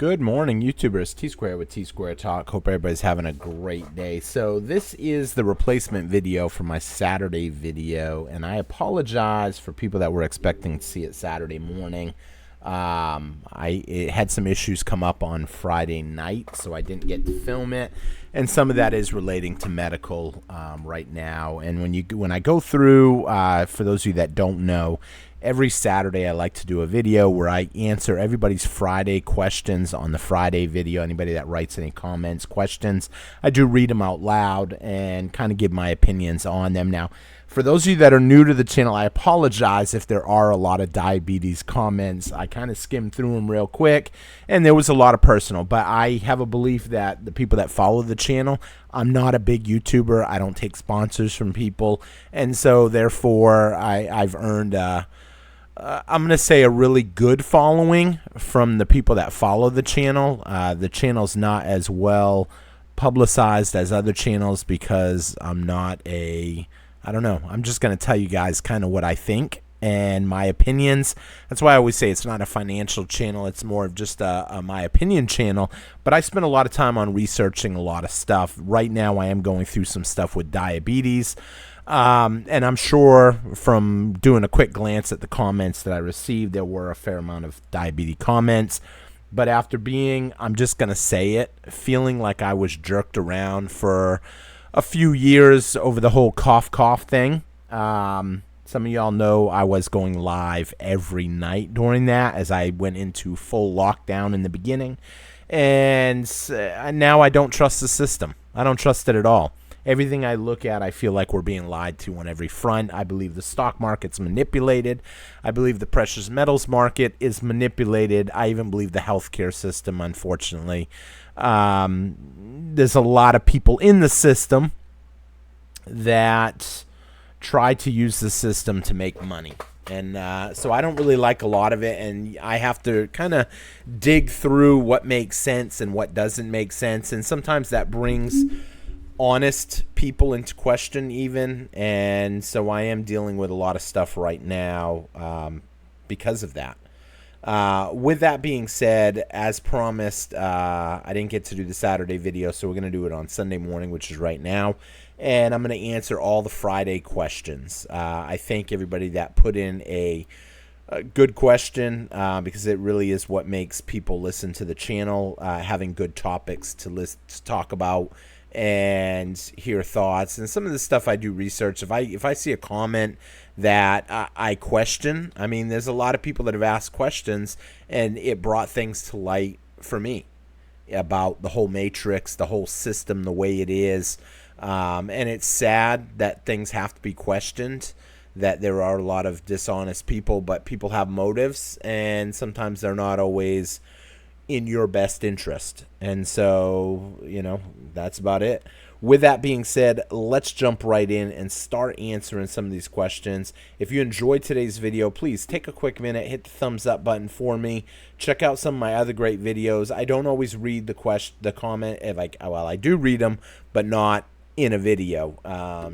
Good morning, YouTubers. T-Square with T-Square Talk. Hope everybody's having a great day. So this is the replacement video for my Saturday video, and I apologize for people that were expecting to see it Saturday morning. It had some issues come up on Friday night, so I didn't get to film it, and some of that is relating to medical right now. And when I go through, for those of you that don't know, every Saturday I like to do a video where I answer everybody's Friday questions on the Friday video. Anybody that writes any comments, questions, I do read them out loud and kind of give my opinions on them. Now, for those of you that are new to the channel, I apologize if there are a lot of diabetes comments. I kind of skimmed through them real quick, and there was a lot of personal. But I have a belief that the people that follow the channel, I'm not a big YouTuber. I don't take sponsors from people, and so therefore I've earned I'm going to say a really good following from the people that follow the channel. The channel's not as well publicized as other channels because I'm not I don't know. I'm just going to tell you guys kind of what I think and my opinions. That's why I always say it's not a financial channel. It's more of just a my opinion channel. But I spend a lot of time on researching a lot of stuff. Right now I am going through some stuff with diabetes. And I'm sure from doing a quick glance at the comments that I received, there were a fair amount of diabetes comments. But after I'm just going to say it, feeling like I was jerked around for a few years over the whole cough thing. Some of y'all know I was going live every night during that as I went into full lockdown in the beginning. And now I don't trust the system. I don't trust it at all. Everything I look at, I feel like we're being lied to on every front. I believe the stock market's manipulated. I believe the precious metals market is manipulated. I even believe the healthcare system, unfortunately. There's a lot of people in the system that try to use the system to make money. And so I don't really like a lot of it, and I have to kind of dig through what makes sense and what doesn't make sense. And sometimes that brings honest people into question even, and so I am dealing with a lot of stuff right now because of that. With that being said, as promised, I didn't get to do the Saturday video, so we're going to do it on Sunday morning, which is right now, and I'm going to answer all the Friday questions. I thank everybody that put in a good question because it really is what makes people listen to the channel, having good topics to talk about and hear thoughts. And some of the stuff I do research, if I see a comment that I question, I mean, there's a lot of people that have asked questions, and it brought things to light for me about the whole matrix, the whole system, the way it is. And it's sad that things have to be questioned, that there are a lot of dishonest people, but people have motives, and sometimes they're not always in your best interest. And so, you know, that's about it. With that being said, let's jump right in and start answering some of these questions. If you enjoyed today's video, please take a quick minute, hit the thumbs up button for me. Check out some of my other great videos. I don't always read the comment. Well, I do read them, but not in a video.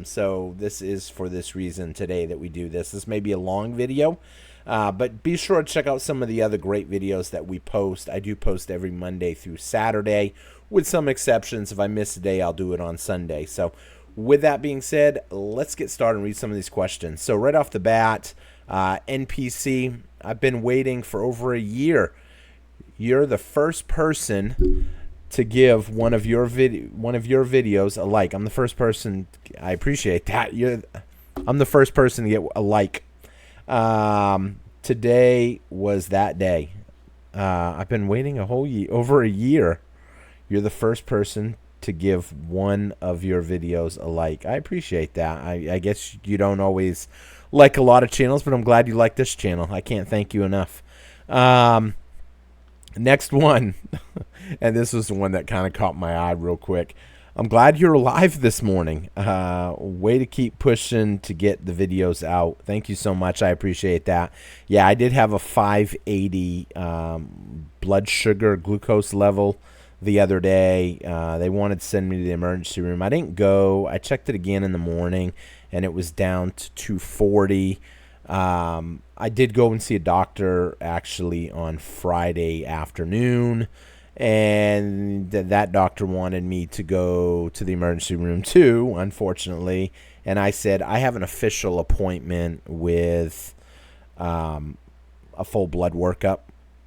So this is for this reason today that we do this. This may be a long video, but be sure to check out some of the other great videos that we post. I do post every Monday through Saturday, with some exceptions. If I miss a day, I'll do it on Sunday. So with that being said, let's get started and read some of these questions. So right off the bat, NPC, I've been waiting for over a year. You're the first person to give one of your videos a like. I'm the first person. I appreciate that. I'm the first person to get a like. Today was that day. I've been waiting over a year. You're the first person to give one of your videos a like. I appreciate that. I guess you don't always like a lot of channels, but I'm glad you like this channel. I can't thank you enough. Next one, and this was the one that kind of caught my eye real quick. I'm glad you're alive this morning. Way to keep pushing to get the videos out. Thank you so much. I appreciate that. Yeah, I did have a 580 blood sugar glucose level the other day. They wanted to send me to the emergency room. I didn't go. I checked it again in the morning, and it was down to 240. I did go and see a doctor actually on Friday afternoon, And that doctor wanted me to go to the emergency room too, unfortunately. And I said, I have an official appointment with a full blood workup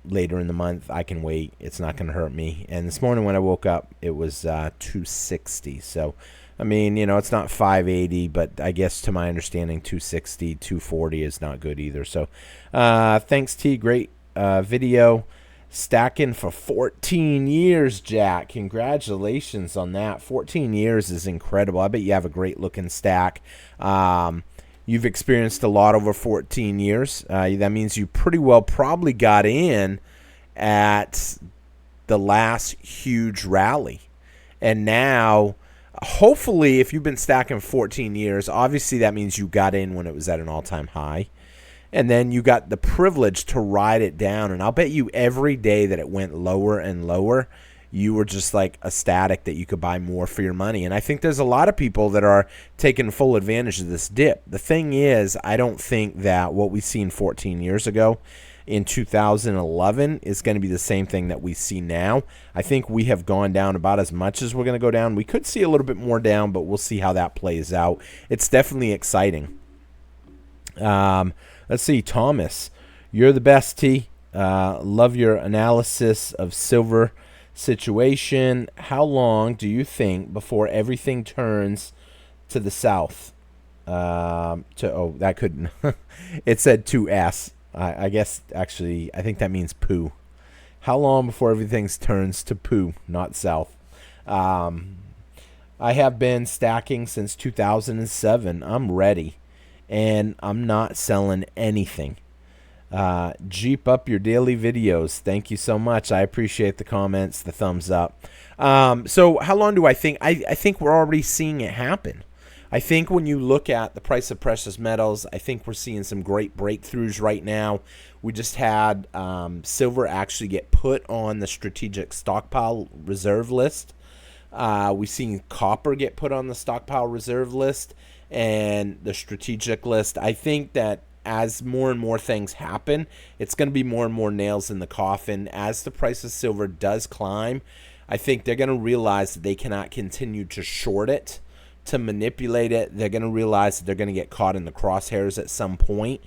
later in the month. I can wait. It's not going to hurt me. And this morning when I woke up, it was 260. So, I mean, you know, it's not 580, but I guess to my understanding, 260, 240 is not good either. So, thanks, T. Great video. Stacking for 14 years, Jack. Congratulations on that. 14 years is incredible. I bet you have a great looking stack. You've experienced a lot over 14 years. That means you pretty well probably got in at the last huge rally. And now, hopefully, if you've been stacking 14 years, obviously that means you got in when it was at an all-time high. And then you got the privilege to ride it down. And I'll bet you every day that it went lower and lower, you were just like ecstatic that you could buy more for your money. And I think there's a lot of people that are taking full advantage of this dip. The thing is, I don't think that what we seen 14 years ago in 2011 is going to be the same thing that we see now. I think we have gone down about as much as we're going to go down. We could see a little bit more down, but we'll see how that plays out. It's definitely exciting. Let's see, Thomas, you're the best, T. Love your analysis of silver situation. How long do you think before everything turns to the south? That couldn't. It said 2S. I guess, actually, I think that means poo. How long before everything turns to poo, not south? I have been stacking since 2007. I'm ready. And I'm not selling anything. Jeep up your daily videos. Thank you so much. I appreciate the comments, the thumbs up. So how long do I think? I think we're already seeing it happen. I think when you look at the price of precious metals, I think we're seeing some great breakthroughs right now. We just had silver actually get put on the strategic stockpile reserve list. We've seen copper get put on the stockpile reserve list and the strategic list. I think that as more and more things happen, it's going to be more and more nails in the coffin. As the price of silver does climb, I think they're going to realize that they cannot continue to short it, to manipulate it. They're going to realize that they're going to get caught in the crosshairs at some point.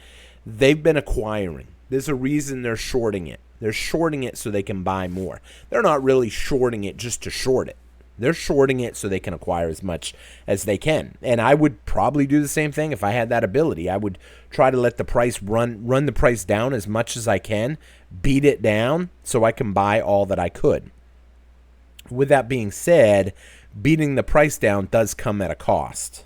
They've been acquiring. There's a reason they're shorting it. They're shorting it so they can buy more. They're not really shorting it just to short it. They're shorting it so they can acquire as much as they can. And I would probably do the same thing if I had that ability. I would try to let the price run the price down as much as I can, beat it down so I can buy all that I could. With that being said, beating the price down does come at a cost.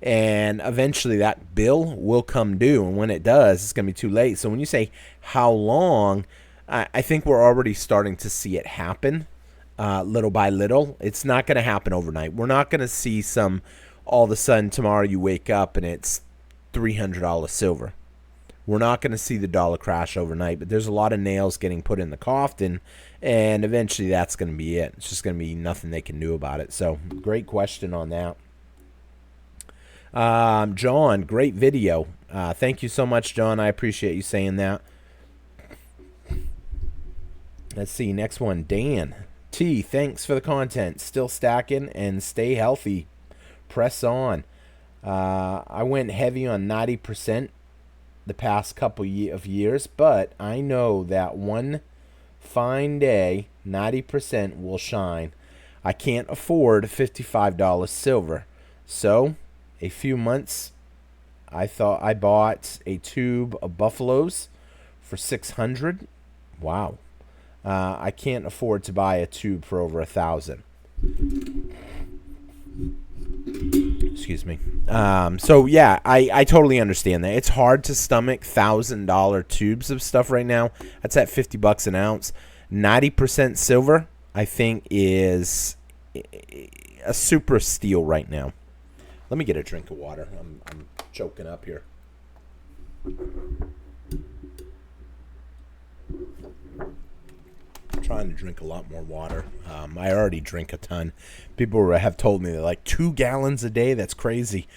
And eventually that bill will come due. And when it does, it's going to be too late. So when you say how long, I think we're already starting to see it happen. Little by little. It's not going to happen overnight. We're not going to see some all of a sudden tomorrow you wake up and it's $300 silver. We're not going to see the dollar crash overnight, but there's a lot of nails getting put in the coffin, and eventually that's going to be it. It's just going to be nothing they can do about it. So great question on that. John, great video. Thank you so much, John. I appreciate you saying that. Let's see. Next one, Dan. T, thanks for the content. Still stacking and stay healthy. Press on. I went heavy on 90% the past couple of years, but I know that one fine day, 90% will shine. I can't afford $55 silver. So, a few months, I thought I bought a tube of Buffaloes for $600. Wow. I can't afford to buy a tube for over $1,000. Excuse me. So yeah, I totally understand that. It's hard to stomach $1,000 tubes of stuff right now. That's at $50 an ounce. 90% silver, I think, is a super steal right now. Let me get a drink of water. I'm choking up here. Trying to drink a lot more water. I already drink a ton. People have told me they're like 2 gallons a day. That's crazy.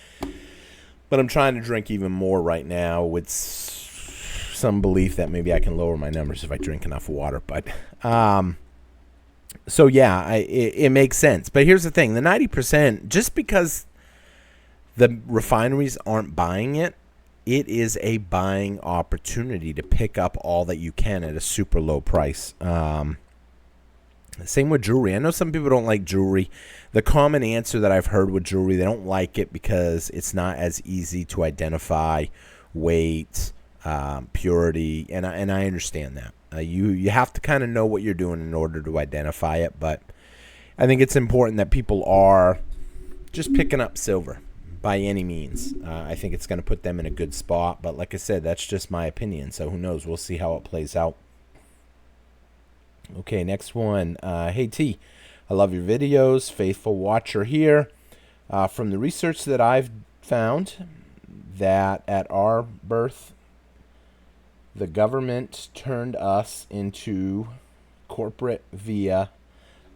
But I'm trying to drink even more right now with some belief that maybe I can lower my numbers if I drink enough water. But So yeah, it makes sense. But here's the thing: the 90%, just because the refineries aren't buying it, it is a buying opportunity to pick up all that you can at a super low price. Same with jewelry. I know some people don't like jewelry. The common answer that I've heard with jewelry, they don't like it because it's not as easy to identify weight, purity, and I understand that. You have to kind of know what you're doing in order to identify it, but I think it's important that people are just picking up silver by any means. I think it's going to put them in a good spot, but like I said, that's just my opinion, so who knows? We'll see how it plays out. Okay, next one. Hey T, I love your videos. Faithful watcher here. From the research that I've found, that at our birth, the government turned us into corporate via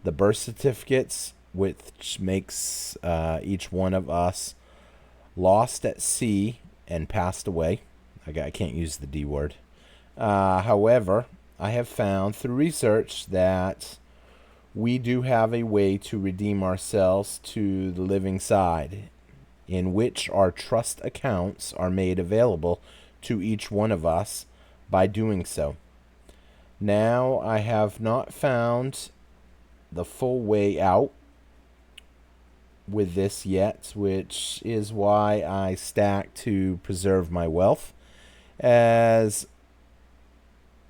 the birth certificates, which makes each one of us lost at sea and passed away. I can't use the D word. However, I have found through research that we do have a way to redeem ourselves to the living side, in which our trust accounts are made available to each one of us by doing so. Now, I have not found the full way out with this yet, which is why I stack to preserve my wealth as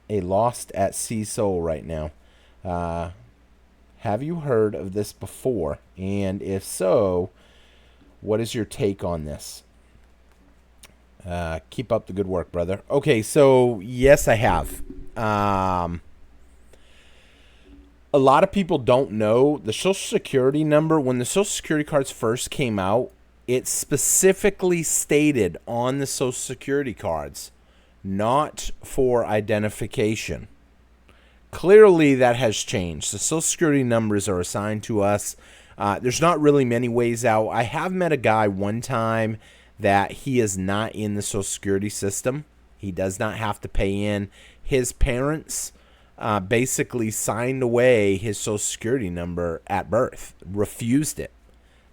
a lost at sea soul right now. Have you heard of this before? And if so, what is your take on this? Keep up the good work, brother. Okay, so yes, I have. A lot of people don't know the Social Security number. When the Social Security cards first came out, it specifically stated on the Social Security cards, not for identification. Clearly, that has changed. The Social Security numbers are assigned to us. There's not really many ways out. I have met a guy one time that he is not in the Social Security system. He does not have to pay in. His parents basically signed away his Social Security number at birth, refused it.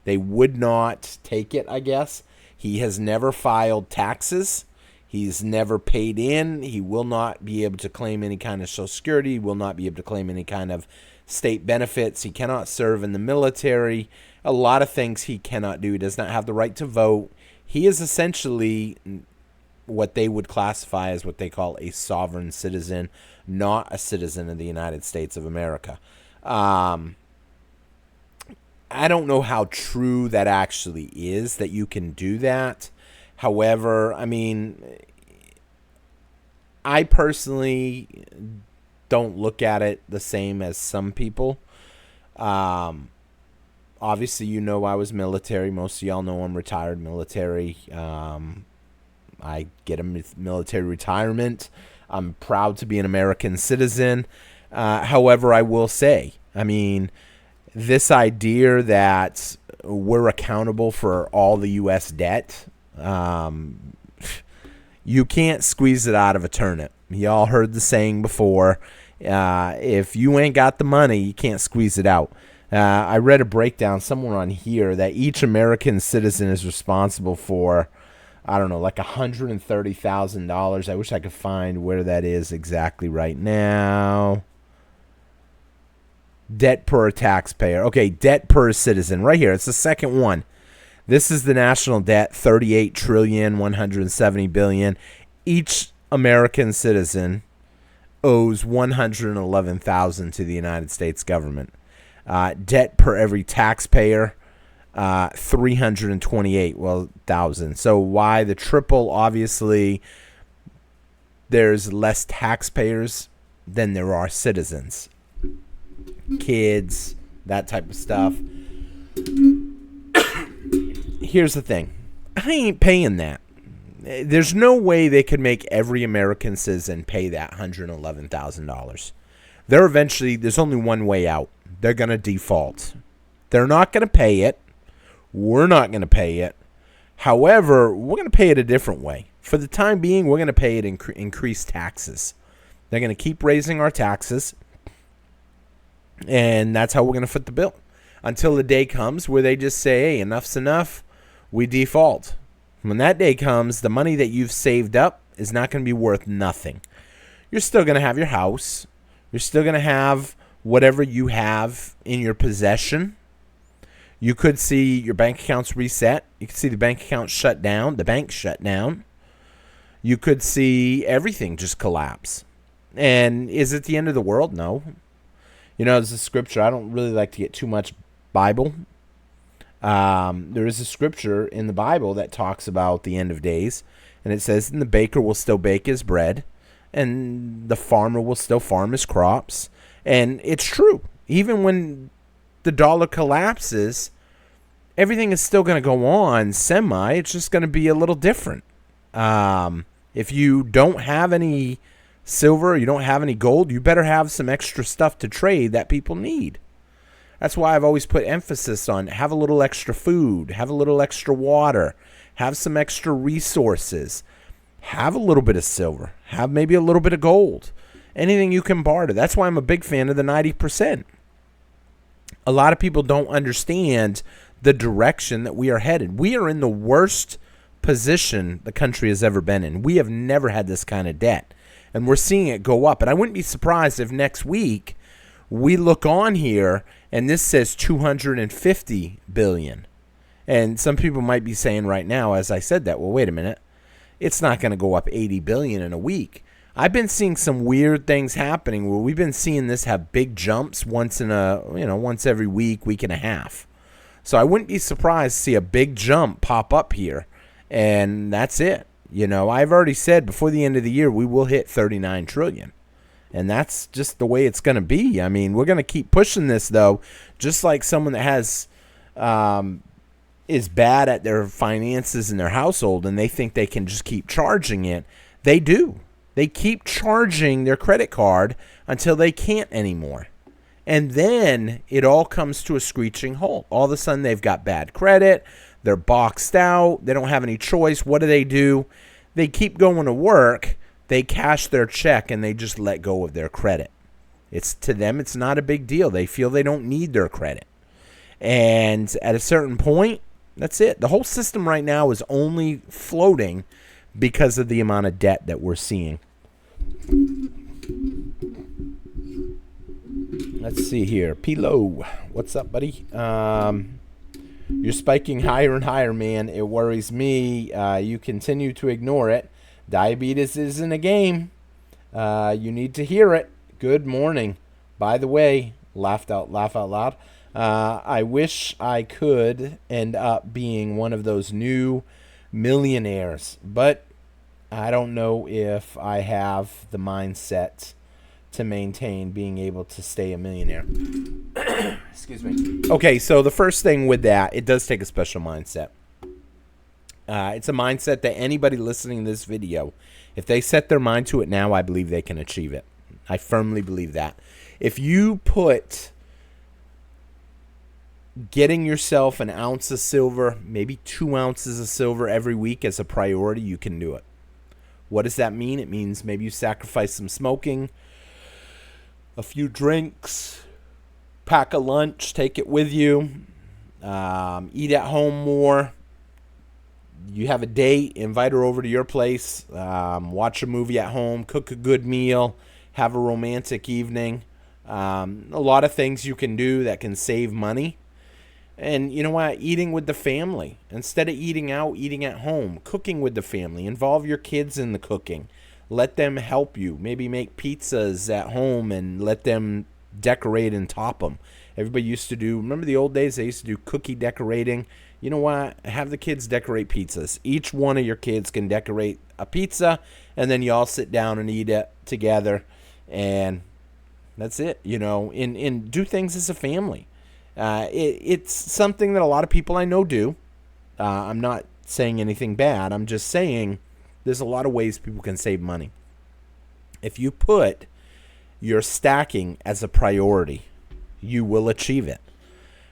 They would not take it, I guess. He has never filed taxes. He's never paid in. He will not be able to claim any kind of Social Security. He will not be able to claim any kind of state benefits. He cannot serve in the military. A lot of things he cannot do. He does not have the right to vote. He is essentially what they would classify as what they call a sovereign citizen, not a citizen of the United States of America. I don't know how true that actually is, that you can do that. However, I mean, I personally don't look at it the same as some people. Obviously, you know I was military. Most of y'all know I'm retired military. I get a military retirement. I'm proud to be an American citizen. However, I will say, I mean, this idea that we're accountable for all the U.S. debt, you can't squeeze it out of a turnip. Y'all heard the saying before, if you ain't got the money, you can't squeeze it out. I read a breakdown somewhere on here that each American citizen is responsible for, I don't know, like $130,000. I wish I could find where that is exactly right now. Debt per taxpayer. Okay, debt per citizen. Right here. It's the second one. This is the national debt, $38,170 billion. Each American citizen owes $111,000 to the United States government. Debt per every taxpayer, 328,000. So why the triple? Obviously, there's less taxpayers than there are citizens. Kids, that type of stuff. Here's the thing. I ain't paying that. There's no way they could make every American citizen pay that $111,000. There's only one way out. They're going to default. They're not going to pay it. We're not going to pay it. However, we're going to pay it a different way. For the time being, we're going to pay it increased taxes. They're going to keep raising our taxes. And that's how we're going to foot the bill until the day comes where they just say, hey, enough's enough, we default. When that day comes, the money that you've saved up is not going to be worth nothing. You're still going to have your house. You're still going to have whatever you have in your possession. You could see your bank accounts reset. You could see the bank account shut down, the bank shut down. You could see everything just collapse. And is it the end of the world? No. You know, there's a scripture. I don't really like to get too much Bible. There is a scripture in the Bible that talks about the end of days. And it says, and the baker will still bake his bread. And the farmer will still farm his crops. And it's true. Even when the dollar collapses, everything is still going to go on semi. It's just going to be a little different. If you don't have any silver, you don't have any gold, you better have some extra stuff to trade that people need. That's why I've always put emphasis on have a little extra food, have a little extra water, have some extra resources, have a little bit of silver, have maybe a little bit of gold, anything you can barter. That's why I'm a big fan of the 90%. A lot of people don't understand the direction that we are headed. We are in the worst position the country has ever been in. We have never had this kind of debt. And we're seeing it go up. And I wouldn't be surprised if next week we look on here and this says 250 billion. And some people might be saying right now, as I said that, well, wait a minute. It's not going to go up 80 billion in a week. I've been seeing some weird things happening where we've been seeing this have big jumps once every week and a half. So I wouldn't be surprised to see a big jump pop up here. And that's it. You know, I've already said before the end of the year, we will hit 39 trillion. And that's just the way it's going to be. I mean, we're going to keep pushing this, though. Just like someone that has is bad at their finances in their household and they think they can just keep charging it. They do. They keep charging their credit card until they can't anymore. And then it all comes to a screeching halt. All of a sudden, they've got bad credit. They're boxed out. They don't have any choice. What do? They keep going to work. They cash their check, and they just let go of their credit. To them, it's not a big deal. They feel they don't need their credit. And at a certain point, that's it. The whole system right now is only floating because of the amount of debt that we're seeing. Let's see here. Pilo, what's up, buddy? You're spiking higher and higher, man. It worries me. You continue to ignore it. Diabetes isn't a game. You need to hear it. Good morning. By the way, laugh out loud. I wish I could end up being one of those new millionaires, but I don't know if I have the mindset to maintain being able to stay a millionaire. Excuse me. Okay, so the first thing with that, it does take a special mindset. It's a mindset that anybody listening to this video, if they set their mind to it now, I believe they can achieve it. I firmly believe that. If you put getting yourself an ounce of silver, maybe 2 ounces of silver every week as a priority, you can do it. What does that mean? It means maybe you sacrifice some smoking, a few drinks, pack a lunch, take it with you, eat at home more. You have a date, invite her over to your place, watch a movie at home, cook a good meal, have a romantic evening. A lot of things you can do that can save money. And you know what? Eating with the family. Instead of eating out, eating at home. Cooking with the family. Involve your kids in the cooking. Let them help you. Maybe make pizzas at home and let them decorate and top them. Everybody used to do, remember the old days? They used to do cookie decorating. You know what? Have the kids decorate pizzas. Each one of your kids can decorate a pizza, and then you all sit down and eat it together. And that's it. You know, and do things as a family. It's something that a lot of people I know do. I'm not saying anything bad. I'm just saying there's a lot of ways people can save money. If you put your stacking as a priority, you will achieve it.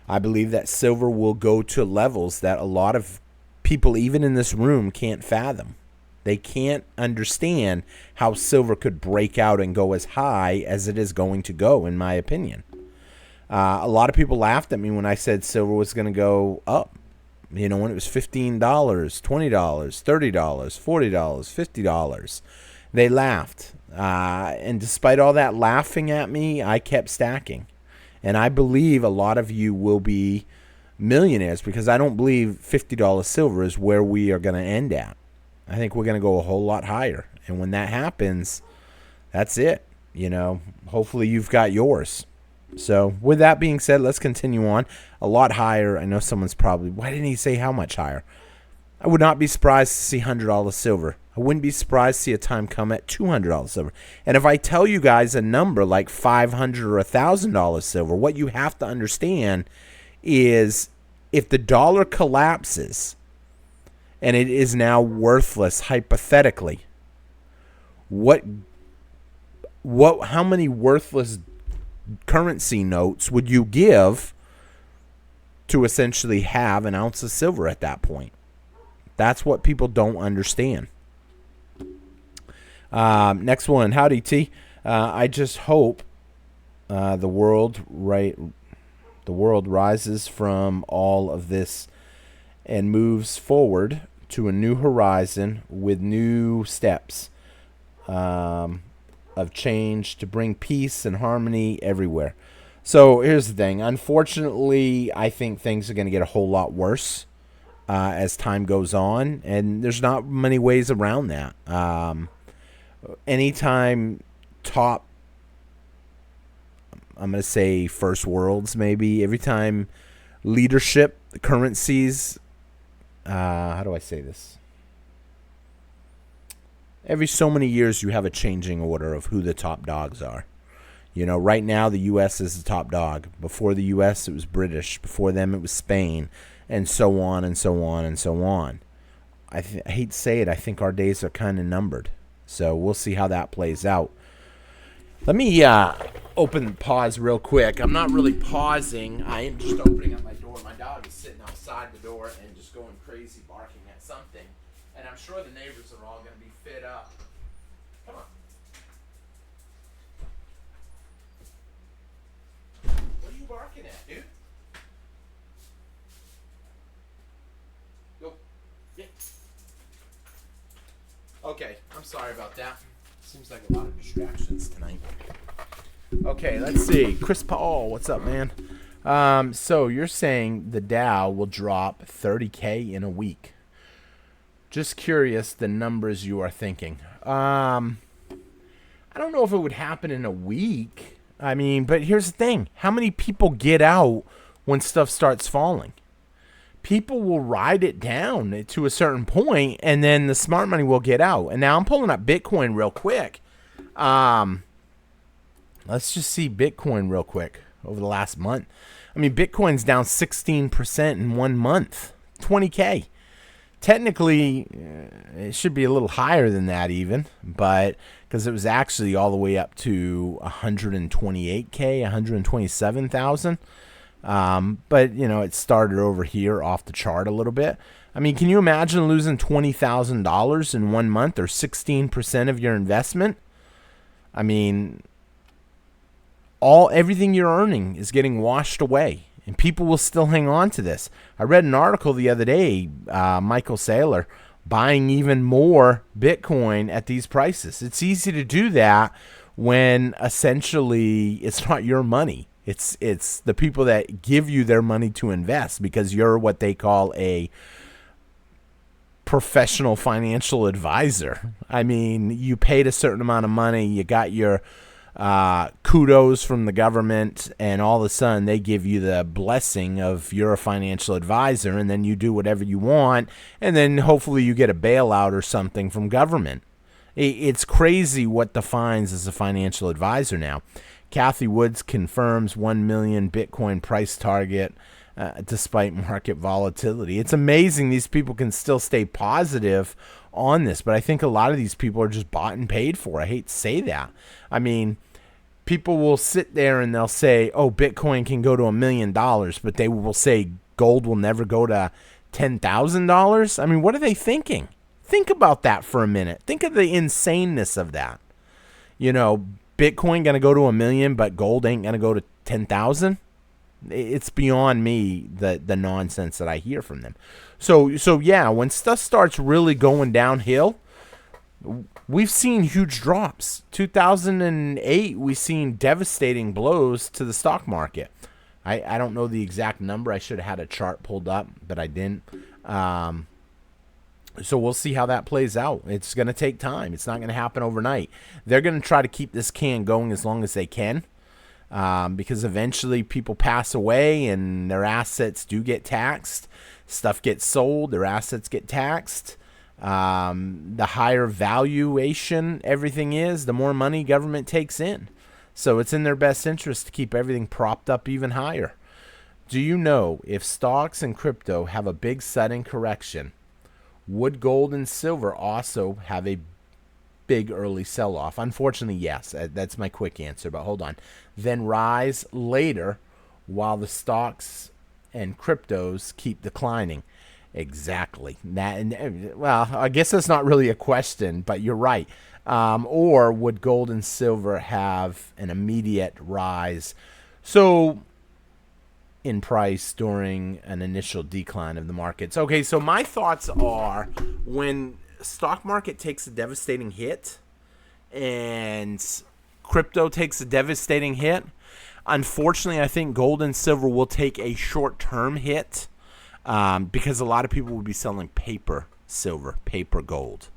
I believe that silver will go to levels that a lot of people, even in this room, can't fathom. They can't understand how silver could break out and go as high as it is going to go, in my opinion. A lot of people laughed at me when I said silver was going to go up. You know, when it was $15, $20, $30, $40, $50. They laughed. And despite all that laughing at me, I kept stacking. And I believe a lot of you will be millionaires because I don't believe $50 silver is where we are going to end at. I think we're going to go a whole lot higher. And when that happens, that's it. You know, hopefully you've got yours. So with that being said, let's continue on. A lot higher. I know someone's probably, why didn't he say how much higher? I would not be surprised to see $100 silver. I wouldn't be surprised to see a time come at $200 silver. And if I tell you guys a number like $500 or $1,000 silver, what you have to understand is if the dollar collapses and it is now worthless hypothetically, how many worthless currency notes would you give to essentially have an ounce of silver at that point? That's what people don't understand. Next one, howdy T. I just hope the world rises from all of this and moves forward to a new horizon with new steps of change to bring peace and harmony everywhere. So here's the thing. Unfortunately, I think things are going to get a whole lot worse as time goes on, and there's not many ways around that. Anytime I'm going to say first worlds maybe, every time leadership, currencies, how do I say this? Every so many years you have a changing order of who the top dogs are. You know, right now the U.S. is the top dog. Before the U.S. it was British. Before them it was Spain, and so on and so on and so on. I hate to say it, I think our days are kind of numbered. So we'll see how that plays out. Let me pause real quick. I'm not really pausing. I am just opening up my door. My dog is sitting outside the door and just going crazy, barking at something. And I'm sure the neighbors are all going to be fed up. Come on. What are you barking at, dude? Go. Yeah. Okay, I'm sorry about that. Seems like a lot of distractions tonight. Okay, let's see. Chris Paul, what's up, man? So you're saying the Dow will drop 30K in a week. Just curious the numbers you are thinking. I don't know if it would happen in a week. I mean, but here's the thing. How many people get out when stuff starts falling? People will ride it down to a certain point, and then the smart money will get out. And now I'm pulling up Bitcoin real quick. Let's just see Bitcoin real quick over the last month. I mean, Bitcoin's down 16% in 1 month, 20K. Technically, it should be a little higher than that even, but because it was actually all the way up to 128K, 127,000. But, you know, it started over here off the chart a little bit. I mean, can you imagine losing $20,000 in 1 month or 16% of your investment? I mean, everything you're earning is getting washed away. And people will still hang on to this. I read an article the other day, Michael Saylor, buying even more Bitcoin at these prices. It's easy to do that when essentially it's not your money. It's the people that give you their money to invest because you're what they call a professional financial advisor. I mean, you paid a certain amount of money, you got your kudos from the government, and all of a sudden they give you the blessing of you're a financial advisor, and then you do whatever you want, and then hopefully you get a bailout or something from government. It's crazy what defines as a financial advisor now. Kathy Woods confirms 1 million Bitcoin price target despite market volatility. It's amazing these people can still stay positive on this, but I think a lot of these people are just bought and paid for. I hate to say that. I mean, people will sit there and they'll say, oh, Bitcoin can go to $1 million, but they will say gold will never go to $10,000. I mean, what are they thinking? Think about that for a minute. Think of the insaneness of that. You know, Bitcoin going to go to $1 million, but gold ain't going to go to 10,000. It's beyond me, the nonsense that I hear from them. So yeah, when stuff starts really going downhill, we've seen huge drops. 2008, we've seen devastating blows to the stock market. I don't know the exact number. I should have had a chart pulled up, but I didn't. So we'll see how that plays out. It's going to take time. It's not going to happen overnight. They're going to try to keep this can going as long as they can, because eventually people pass away and their assets do get taxed. Stuff gets sold. Their assets get taxed. The higher valuation everything is, the more money government takes in. So it's in their best interest to keep everything propped up even higher. Do you know if stocks and crypto have a big sudden correction, would gold and silver also have a big early sell-off? Unfortunately, yes. That's my quick answer, but hold on. Then rise later while the stocks and cryptos keep declining. Exactly. Well, I guess that's not really a question, but you're right. Or would gold and silver have an immediate rise in price during an initial decline of the markets? Okay, so my thoughts are, when stock market takes a devastating hit and crypto takes a devastating hit, unfortunately, I think gold and silver will take a short-term hit, because a lot of people will be selling paper silver, paper gold.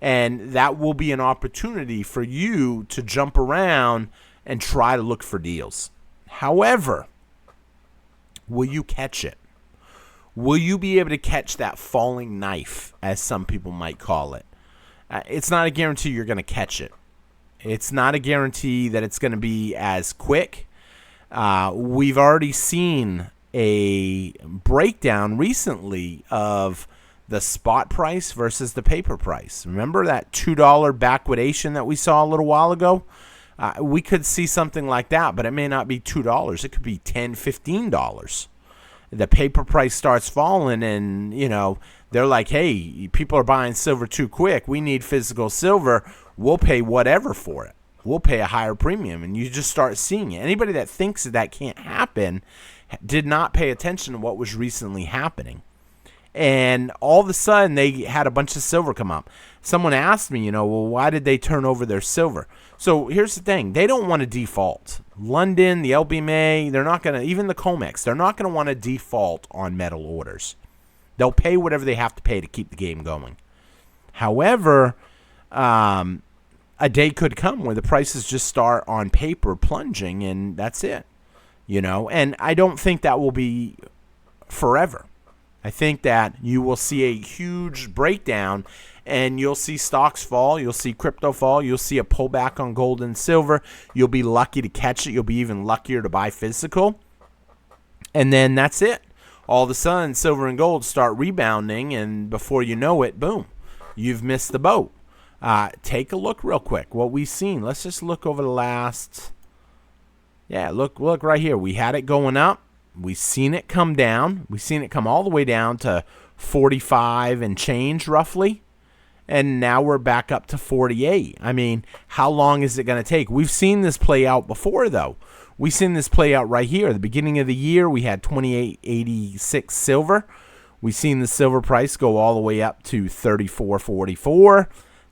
And that will be an opportunity for you to jump around and try to look for deals. However, will you catch it? Will you be able to catch that falling knife, as some people might call it? It's not a guarantee you're going to catch it. It's not a guarantee that it's going to be as quick. We've already seen a breakdown recently of the spot price versus the paper price. Remember that $2 backwardation that we saw a little while ago? We could see something like that, but it may not be $2. It could be $10, $15. The paper price starts falling, and they're like, hey, people are buying silver too quick. We need physical silver. We'll pay whatever for it. We'll pay a higher premium, and you just start seeing it. Anybody that thinks that can't happen did not pay attention to what was recently happening. And all of a sudden, they had a bunch of silver come up. Someone asked me, well, why did they turn over their silver? So here's the thing. They don't want to default. London, the LBMA, they're not going to, even the COMEX, they're not going to want to default on metal orders. They'll pay whatever they have to pay to keep the game going. However, a day could come where the prices just start on paper plunging, and that's it. And I don't think that will be forever. I think that you will see a huge breakdown, and you'll see stocks fall. You'll see crypto fall. You'll see a pullback on gold and silver. You'll be lucky to catch it. You'll be even luckier to buy physical. And then that's it. All of a sudden, silver and gold start rebounding, and before you know it, boom, you've missed the boat. Take a look real quick. What we've seen. Let's just look over the last. Yeah, look right here. We had it going up. We've seen it come down. We've seen it come all the way down to 45 and change roughly. And now we're back up to 48. I mean, how long is it going to take? We've seen this play out before, though. We've seen this play out right here. At the beginning of the year, we had 28.86 silver. We've seen the silver price go all the way up to 34.44.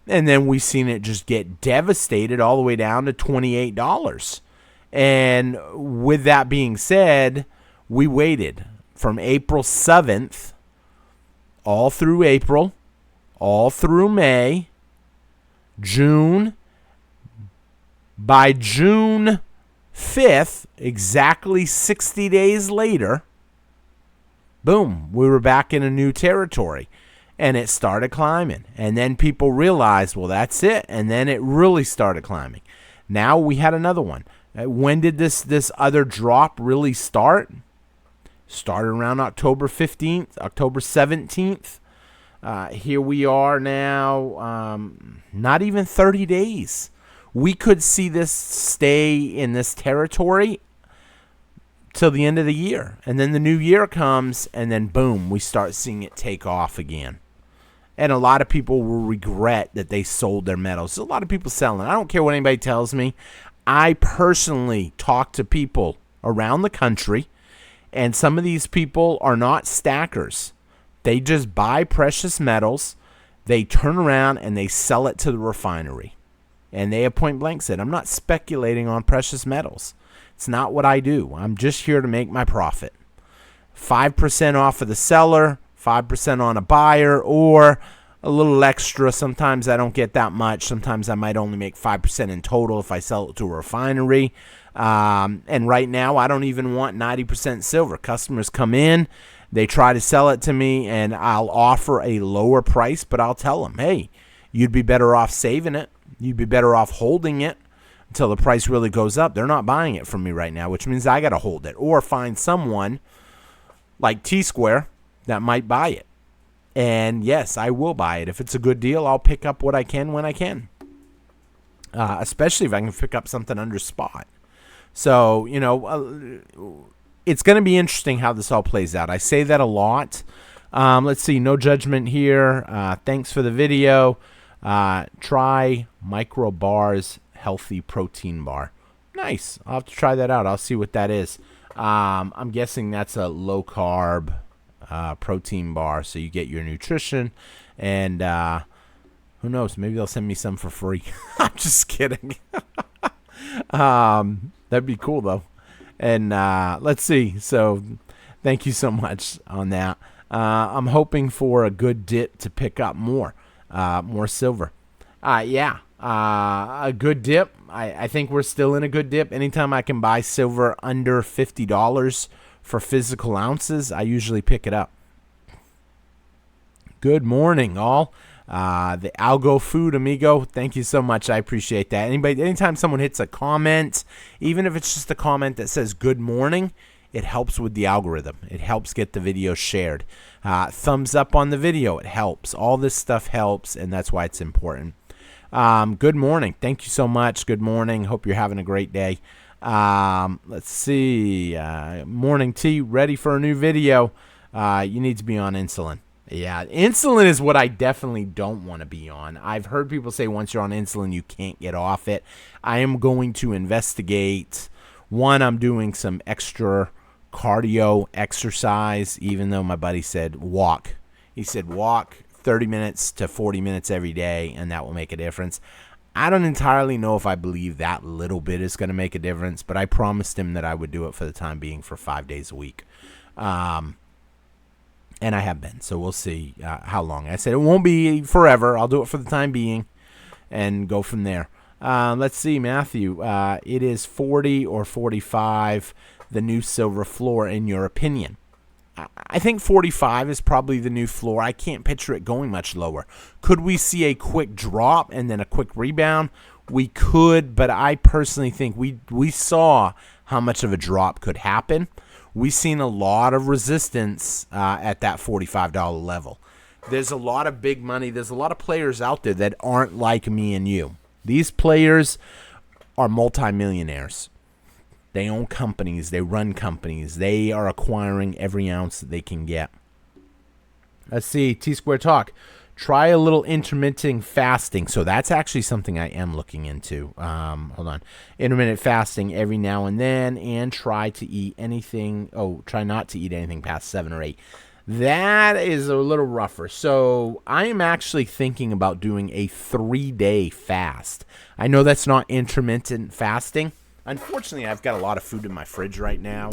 And then we've seen it just get devastated all the way down to $28. And with that being said, we waited from April 7th all through April, all through May, June. By June 5th, exactly 60 days later, boom, we were back in a new territory. And it started climbing. And then people realized, well, that's it. And then it really started climbing. Now we had another one. When did this other drop really start? Started around October 15th, October 17th. Here we are now, not even 30 days. We could see this stay in this territory till the end of the year. And then the new year comes, and then boom, we start seeing it take off again. And a lot of people will regret that they sold their metals. There's a lot of people selling. I don't care what anybody tells me. I personally talk to people around the country, And some of these people are not stackers. They just buy precious metals, they turn around and they sell it to the refinery. And they have point blank said, I'm not speculating on precious metals. It's not what I do. I'm just here to make my profit. 5% off of the seller, 5% on a buyer, or a little extra. Sometimes I don't get that much. Sometimes I might only make 5% in total if I sell it to a refinery. And right now, I don't even want 90% silver. Customers come in, they try to sell it to me, and I'll offer a lower price, but I'll tell them, hey, you'd be better off saving it. You'd be better off holding it until the price really goes up. They're not buying it from me right now, which means I got to hold it or find someone like T-Square that might buy it. And yes, I will buy it. If it's a good deal, I'll pick up what I can when I can, especially if I can pick up something under spot. So, you know, it's going to be interesting how this all plays out. I say that a lot. Let's see. No judgment here. Thanks for the video. Try Micro Bars Healthy Protein Bar. Nice. I'll have to try that out. I'll see what that is. I'm guessing that's a low-carb protein bar, so you get your nutrition. And who knows? Maybe they'll send me some for free. I'm just kidding. That'd be cool, though. And let's see. So thank you so much on that. I'm hoping for a good dip to pick up more silver. A good dip. I think we're still in a good dip. Anytime I can buy silver under $50 for physical ounces, I usually pick it up. Good morning, all. The Algo Food Amigo, thank you so much. I appreciate that. Anytime someone hits a comment, even if it's just a comment that says good morning, it helps with the algorithm. It helps get the video shared. Thumbs up on the video, it helps. All this stuff helps, and that's why it's important. Good morning. Thank you so much. Good morning. Hope you're having a great day. Let's see. Morning T, ready for a new video. You need to be on insulin. Yeah, insulin is what I definitely don't want to be on. I've heard people say once you're on insulin, you can't get off it. I am going to investigate. One, I'm doing some extra cardio exercise, even though my buddy said walk. He said walk 30 minutes to 40 minutes every day, and that will make a difference. I don't entirely know if I believe that little bit is going to make a difference, but I promised him that I would do it for the time being for 5 days a week. And I have been, so we'll see how long. I said it won't be forever. I'll do it for the time being and go from there. Let's see, Matthew. It is 40 or 45, the new silver floor, in your opinion. I think 45 is probably the new floor. I can't picture it going much lower. Could we see a quick drop and then a quick rebound? We could, but I personally think we saw how much of a drop could happen. We've seen a lot of resistance at that $45 level. There's a lot of big money. There's a lot of players out there that aren't like me and you. These players are multimillionaires. They own companies. They run companies. They are acquiring every ounce that they can get. Let's see. T-Square Talk. Try a little intermittent fasting. So that's actually something I am looking into. Hold on. Intermittent fasting every now and then, and try to eat anything. Oh, try not to eat anything past 7 or 8. That is a little rougher. So I am actually thinking about doing a 3-day fast. I know that's not intermittent fasting. Unfortunately, I've got a lot of food in my fridge right now.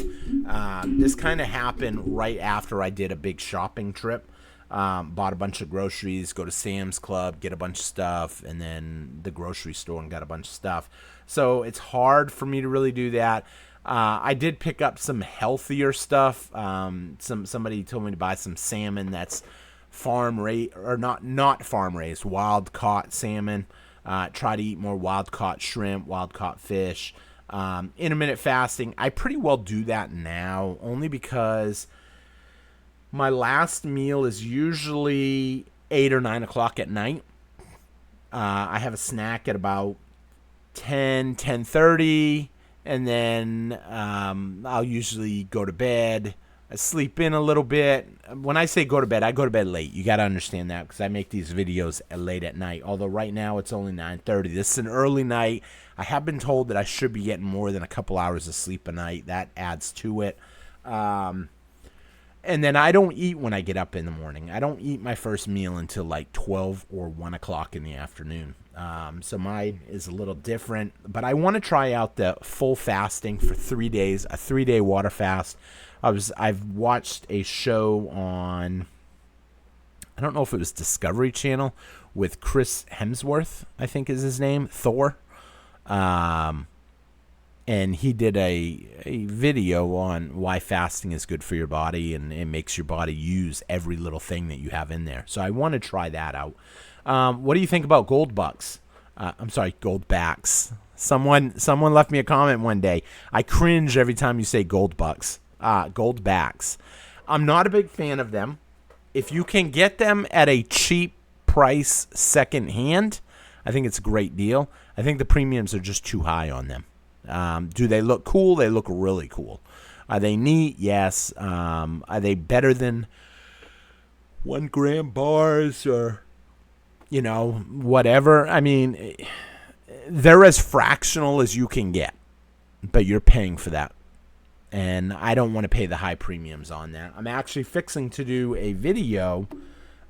This kind of happened right after I did a big shopping trip. Bought a bunch of groceries, go to Sam's Club, get a bunch of stuff, and then the grocery store and got a bunch of stuff. So it's hard for me to really do that. I did pick up some healthier stuff. Somebody told me to buy some salmon that's farm raised, or not farm raised, wild caught salmon. Try to eat more wild caught shrimp, wild caught fish. Intermittent fasting, I pretty well do that now, only because my last meal is usually 8 or 9 o'clock at night. I have a snack at about 10:30, and then I'll usually go to bed. I sleep in a little bit. When I say go to bed, I go to bed late. You got to understand that, because I make these videos late at night. Although right now it's only 9:30. This is an early night. I have been told that I should be getting more than a couple hours of sleep a night. That adds to it. And then I don't eat when I get up in the morning. I don't eat my first meal until like 12 or 1 o'clock in the afternoon. So mine is a little different. But I want to try out the full fasting for 3 days, a 3-day water fast. I've watched a show on, I don't know if it was Discovery Channel, with Chris Hemsworth, I think is his name, Thor. And he did a video on why fasting is good for your body, and it makes your body use every little thing that you have in there. So I want to try that out. What do you think about gold bucks? Gold backs. Someone left me a comment one day. I cringe every time you say gold bucks. Gold backs. I'm not a big fan of them. If you can get them at a cheap price secondhand, I think it's a great deal. I think the premiums are just too high on them. Do they look cool? They look really cool. Are they neat? Yes. Are they better than 1 gram bars or, whatever? I mean, they're as fractional as you can get, but you're paying for that. And I don't want to pay the high premiums on that. I'm actually fixing to do a video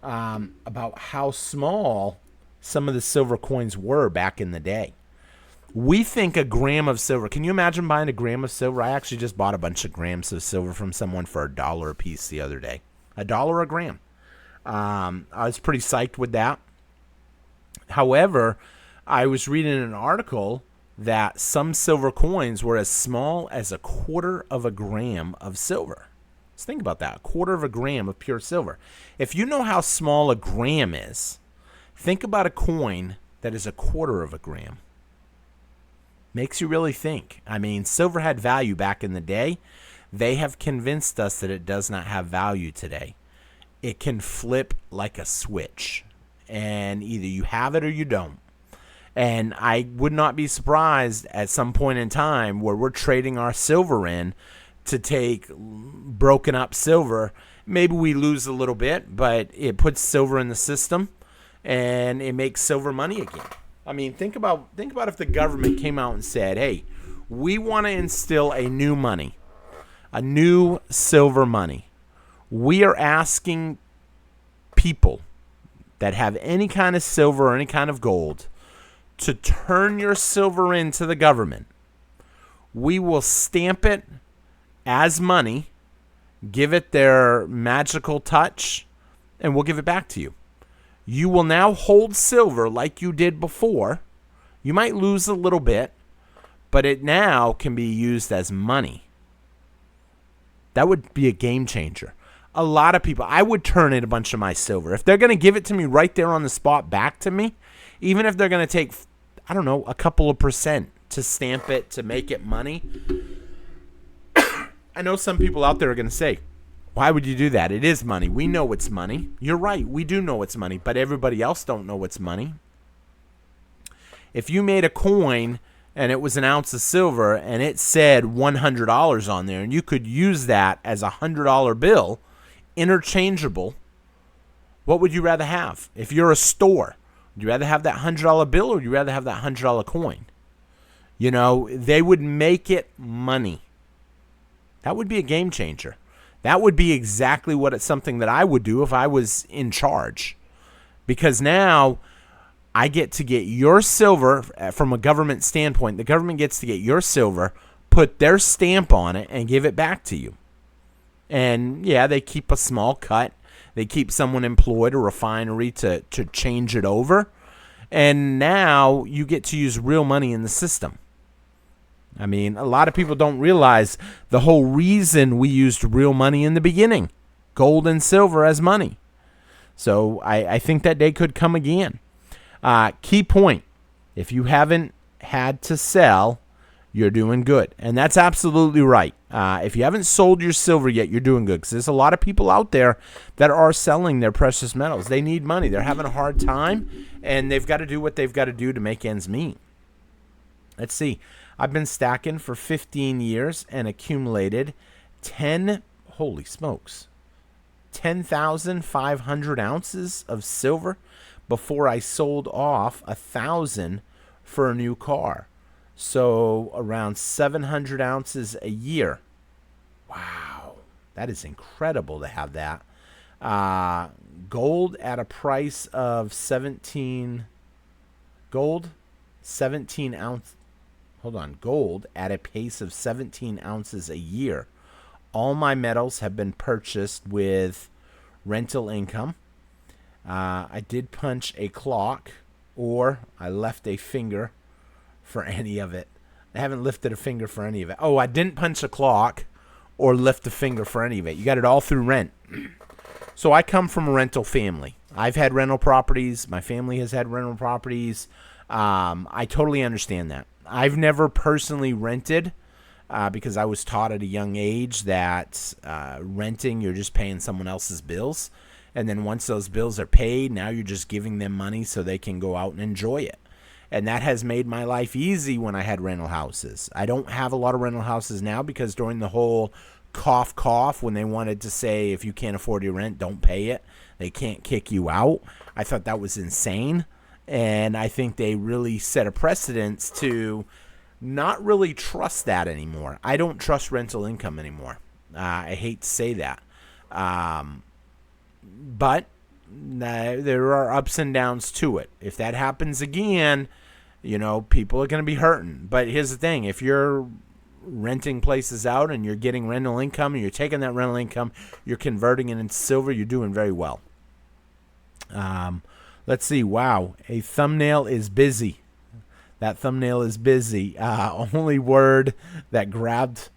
about how small some of the silver coins were back in the day. We think a gram of silver. Can you imagine buying a gram of silver? I actually just bought a bunch of grams of silver from someone for $1 a piece the other day. $1 a gram. I was pretty psyched with that. However, I was reading an article that some silver coins were as small as 1/4 of a gram of silver. Let's think about that. 1/4 of a gram of pure silver. If you know how small a gram is, think about a coin that is 1/4 of a gram. Makes you really think. I mean, silver had value back in the day. They have convinced us that it does not have value today. It can flip like a switch, and either you have it or you don't. And I would not be surprised at some point in time where we're trading our silver in to take broken up silver. Maybe we lose a little bit, but it puts silver in the system, and it makes silver money again. I mean, think about if the government came out and said, hey, we want to instill a new money, a new silver money. We are asking people that have any kind of silver or any kind of gold to turn your silver into the government. We will stamp it as money, give it their magical touch, and we'll give it back to you. You will now hold silver like you did before. You might lose a little bit, but it now can be used as money. That would be a game changer. A lot of people, I would turn in a bunch of my silver. If they're going to give it to me right there on the spot back to me, even if they're going to take, I don't know, a couple of percent to stamp it, to make it money. I know some people out there are going to say, why would you do that? It is money. We know it's money. You're right. We do know it's money, but everybody else don't know it's money. If you made a coin and it was an ounce of silver and it said $100 on there, and you could use that as a $100 bill, interchangeable, what would you rather have? If you're a store, would you rather have that $100 bill or would you rather have that $100 coin? They would make it money. That would be a game changer. That would be exactly something that I would do if I was in charge. Because now I get to get your silver from a government standpoint. The government gets to get your silver, put their stamp on it, and give it back to you. And, yeah, they keep a small cut. They keep someone employed, a refinery, to change it over. And now you get to use real money in the system. I mean, a lot of people don't realize the whole reason we used real money in the beginning, gold and silver as money. So I think that day could come again. Key point, if you haven't had to sell, you're doing good. And that's absolutely right. If you haven't sold your silver yet, you're doing good. Because there's a lot of people out there that are selling their precious metals. They need money. They're having a hard time, and they've got to do what they've got to do to make ends meet. Let's see. I've been stacking for 15 years and accumulated 10,500 ounces of silver before I sold off 1,000 for a new car. So around 700 ounces a year. Wow. That is incredible to have that. Gold at a price of 17 gold 17 ounce. Hold on. Gold at a pace of 17 ounces a year. All my metals have been purchased with rental income. I did punch a clock, or I left a finger for any of it. I haven't lifted a finger for any of it. Oh, I didn't punch a clock or lift a finger for any of it. You got it all through rent. So I come from a rental family. I've had rental properties. My family has had rental properties. I totally understand that. I've never personally rented because I was taught at a young age that renting, you're just paying someone else's bills. And then once those bills are paid, now you're just giving them money so they can go out and enjoy it. And that has made my life easy when I had rental houses. I don't have a lot of rental houses now because during the whole cough, when they wanted to say if you can't afford your rent, don't pay it, they can't kick you out, I thought that was insane. And I think they really set a precedence to not really trust that anymore. I don't trust rental income anymore. I hate to say that. But there are ups and downs to it. If that happens again, people are going to be hurting. But here's the thing. If you're renting places out and you're getting rental income and you're taking that rental income, you're converting it into silver, you're doing very well. Let's see. Wow. A thumbnail is busy. That thumbnail is busy. Only word that grabbed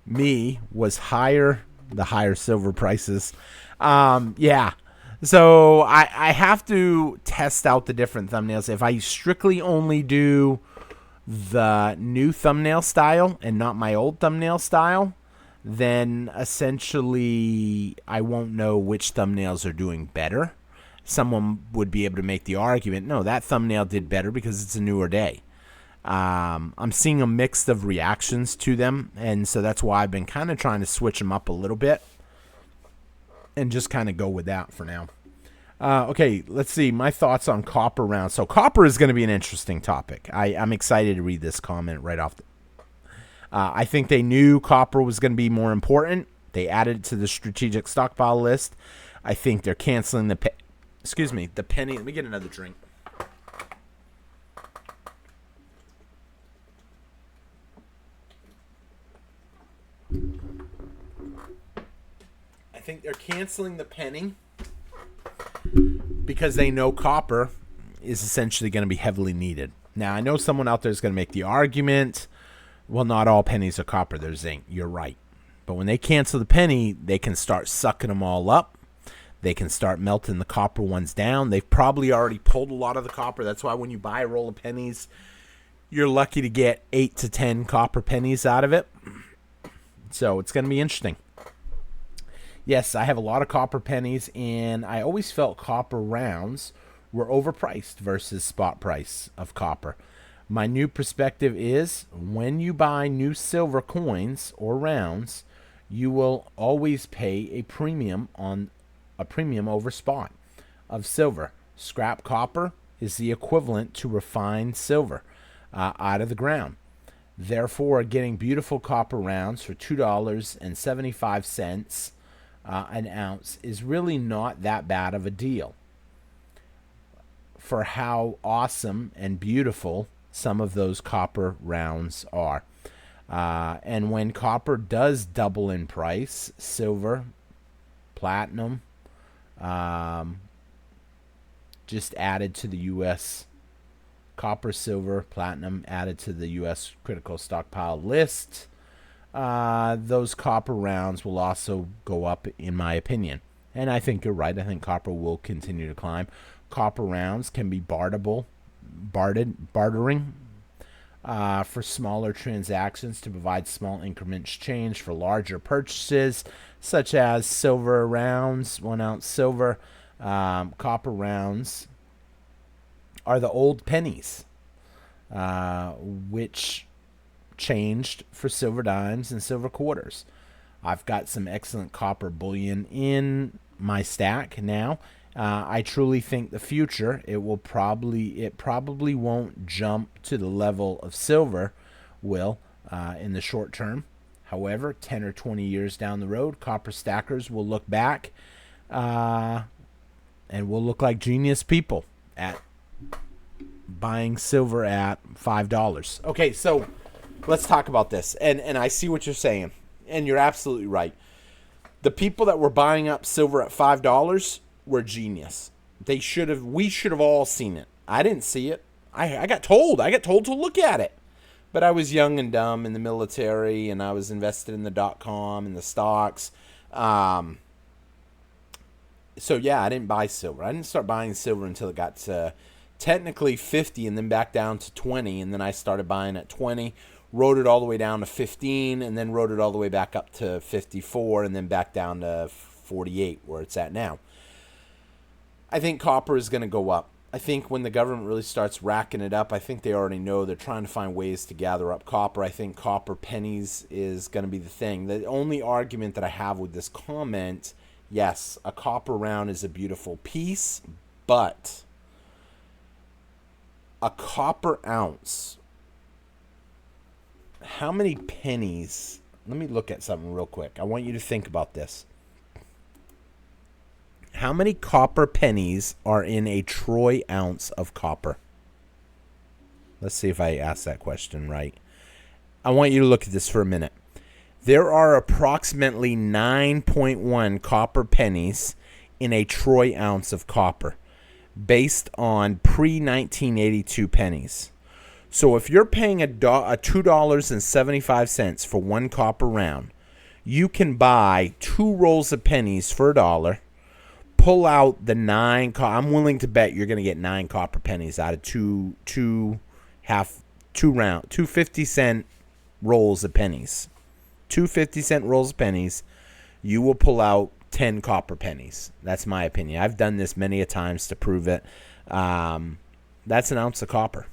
me was the higher silver prices. Yeah. So I have to test out the different thumbnails. If I strictly only do the new thumbnail style and not my old thumbnail style, then essentially I won't know which thumbnails are doing better. Someone would be able to make the argument, no, that thumbnail did better because it's a newer day. I'm seeing a mix of reactions to them, and so that's why I've been kind of trying to switch them up a little bit and just kind of go with that for now. Okay, let's see. My thoughts on copper rounds. So copper is going to be an interesting topic. I'm excited to read this comment right off. I think they knew copper was going to be more important. They added it to the strategic stockpile list. I think they're canceling the penny. Let me get another drink. I think they're canceling the penny because they know copper is essentially going to be heavily needed. Now, I know someone out there is going to make the argument, well, not all pennies are copper, they're zinc. You're right. But when they cancel the penny, they can start sucking them all up. They can start melting the copper ones down. They've probably already pulled a lot of the copper. That's why when you buy a roll of pennies, you're lucky to get 8 to 10 copper pennies out of it. So it's going to be interesting. Yes, I have a lot of copper pennies, and I always felt copper rounds were overpriced versus spot price of copper. My new perspective is when you buy new silver coins or rounds, you will always pay a premium over spot of silver. Scrap copper is the equivalent to refined silver out of the ground. Therefore, getting beautiful copper rounds for $2.75 an ounce is really not that bad of a deal for how awesome and beautiful some of those copper rounds are. And when copper does double in price, silver, platinum, just added to the U.S. copper, silver, platinum added to the U.S. critical stockpile list. Those copper rounds will also go up, in my opinion. And I think you're right. I think copper will continue to climb. Copper rounds can be bartering for smaller transactions to provide small increments change for larger purchases, such as silver rounds, 1 ounce silver. Copper rounds are the old pennies, which changed for silver dimes and silver quarters. I've got some excellent copper bullion in my stack now. I truly think the future, it probably won't jump to the level of silver will in the short term. However, 10 or 20 years down the road, copper stackers will look back and will look like genius people at buying silver at $5. Okay, so let's talk about this. And I see what you're saying, and you're absolutely right. The people that were buying up silver at $5 were genius. We should have all seen it. I didn't see it. I got told. I got told to look at it. But I was young and dumb in the military, and I was invested in the .com and the stocks. So yeah, I didn't buy silver. I didn't start buying silver until it got to technically 50 and then back down to 20, and then I started buying at 20, rode it all the way down to 15, and then rode it all the way back up to 54, and then back down to 48 where it's at now. I think copper is going to go up. I think when the government really starts racking it up, I think they already know they're trying to find ways to gather up copper. I think copper pennies is going to be the thing. The only argument that I have with this comment, yes, a copper round is a beautiful piece, but a copper ounce, how many pennies? Let me look at something real quick. I want you to think about this. How many copper pennies are in a troy ounce of copper? Let's see if I asked that question right. I want you to look at this for a minute. There are approximately 9.1 copper pennies in a troy ounce of copper, based on pre-1982 pennies. So if you're paying a $2.75 for one copper round, you can buy 2 rolls of pennies for $1. Pull out the 9. I'm willing to bet you're going to get 9 copper pennies out of two 50-cent rolls of pennies. 2 50-cent rolls of pennies. You will pull out 10 copper pennies. That's my opinion. I've done this many a times to prove it. That's an ounce of copper.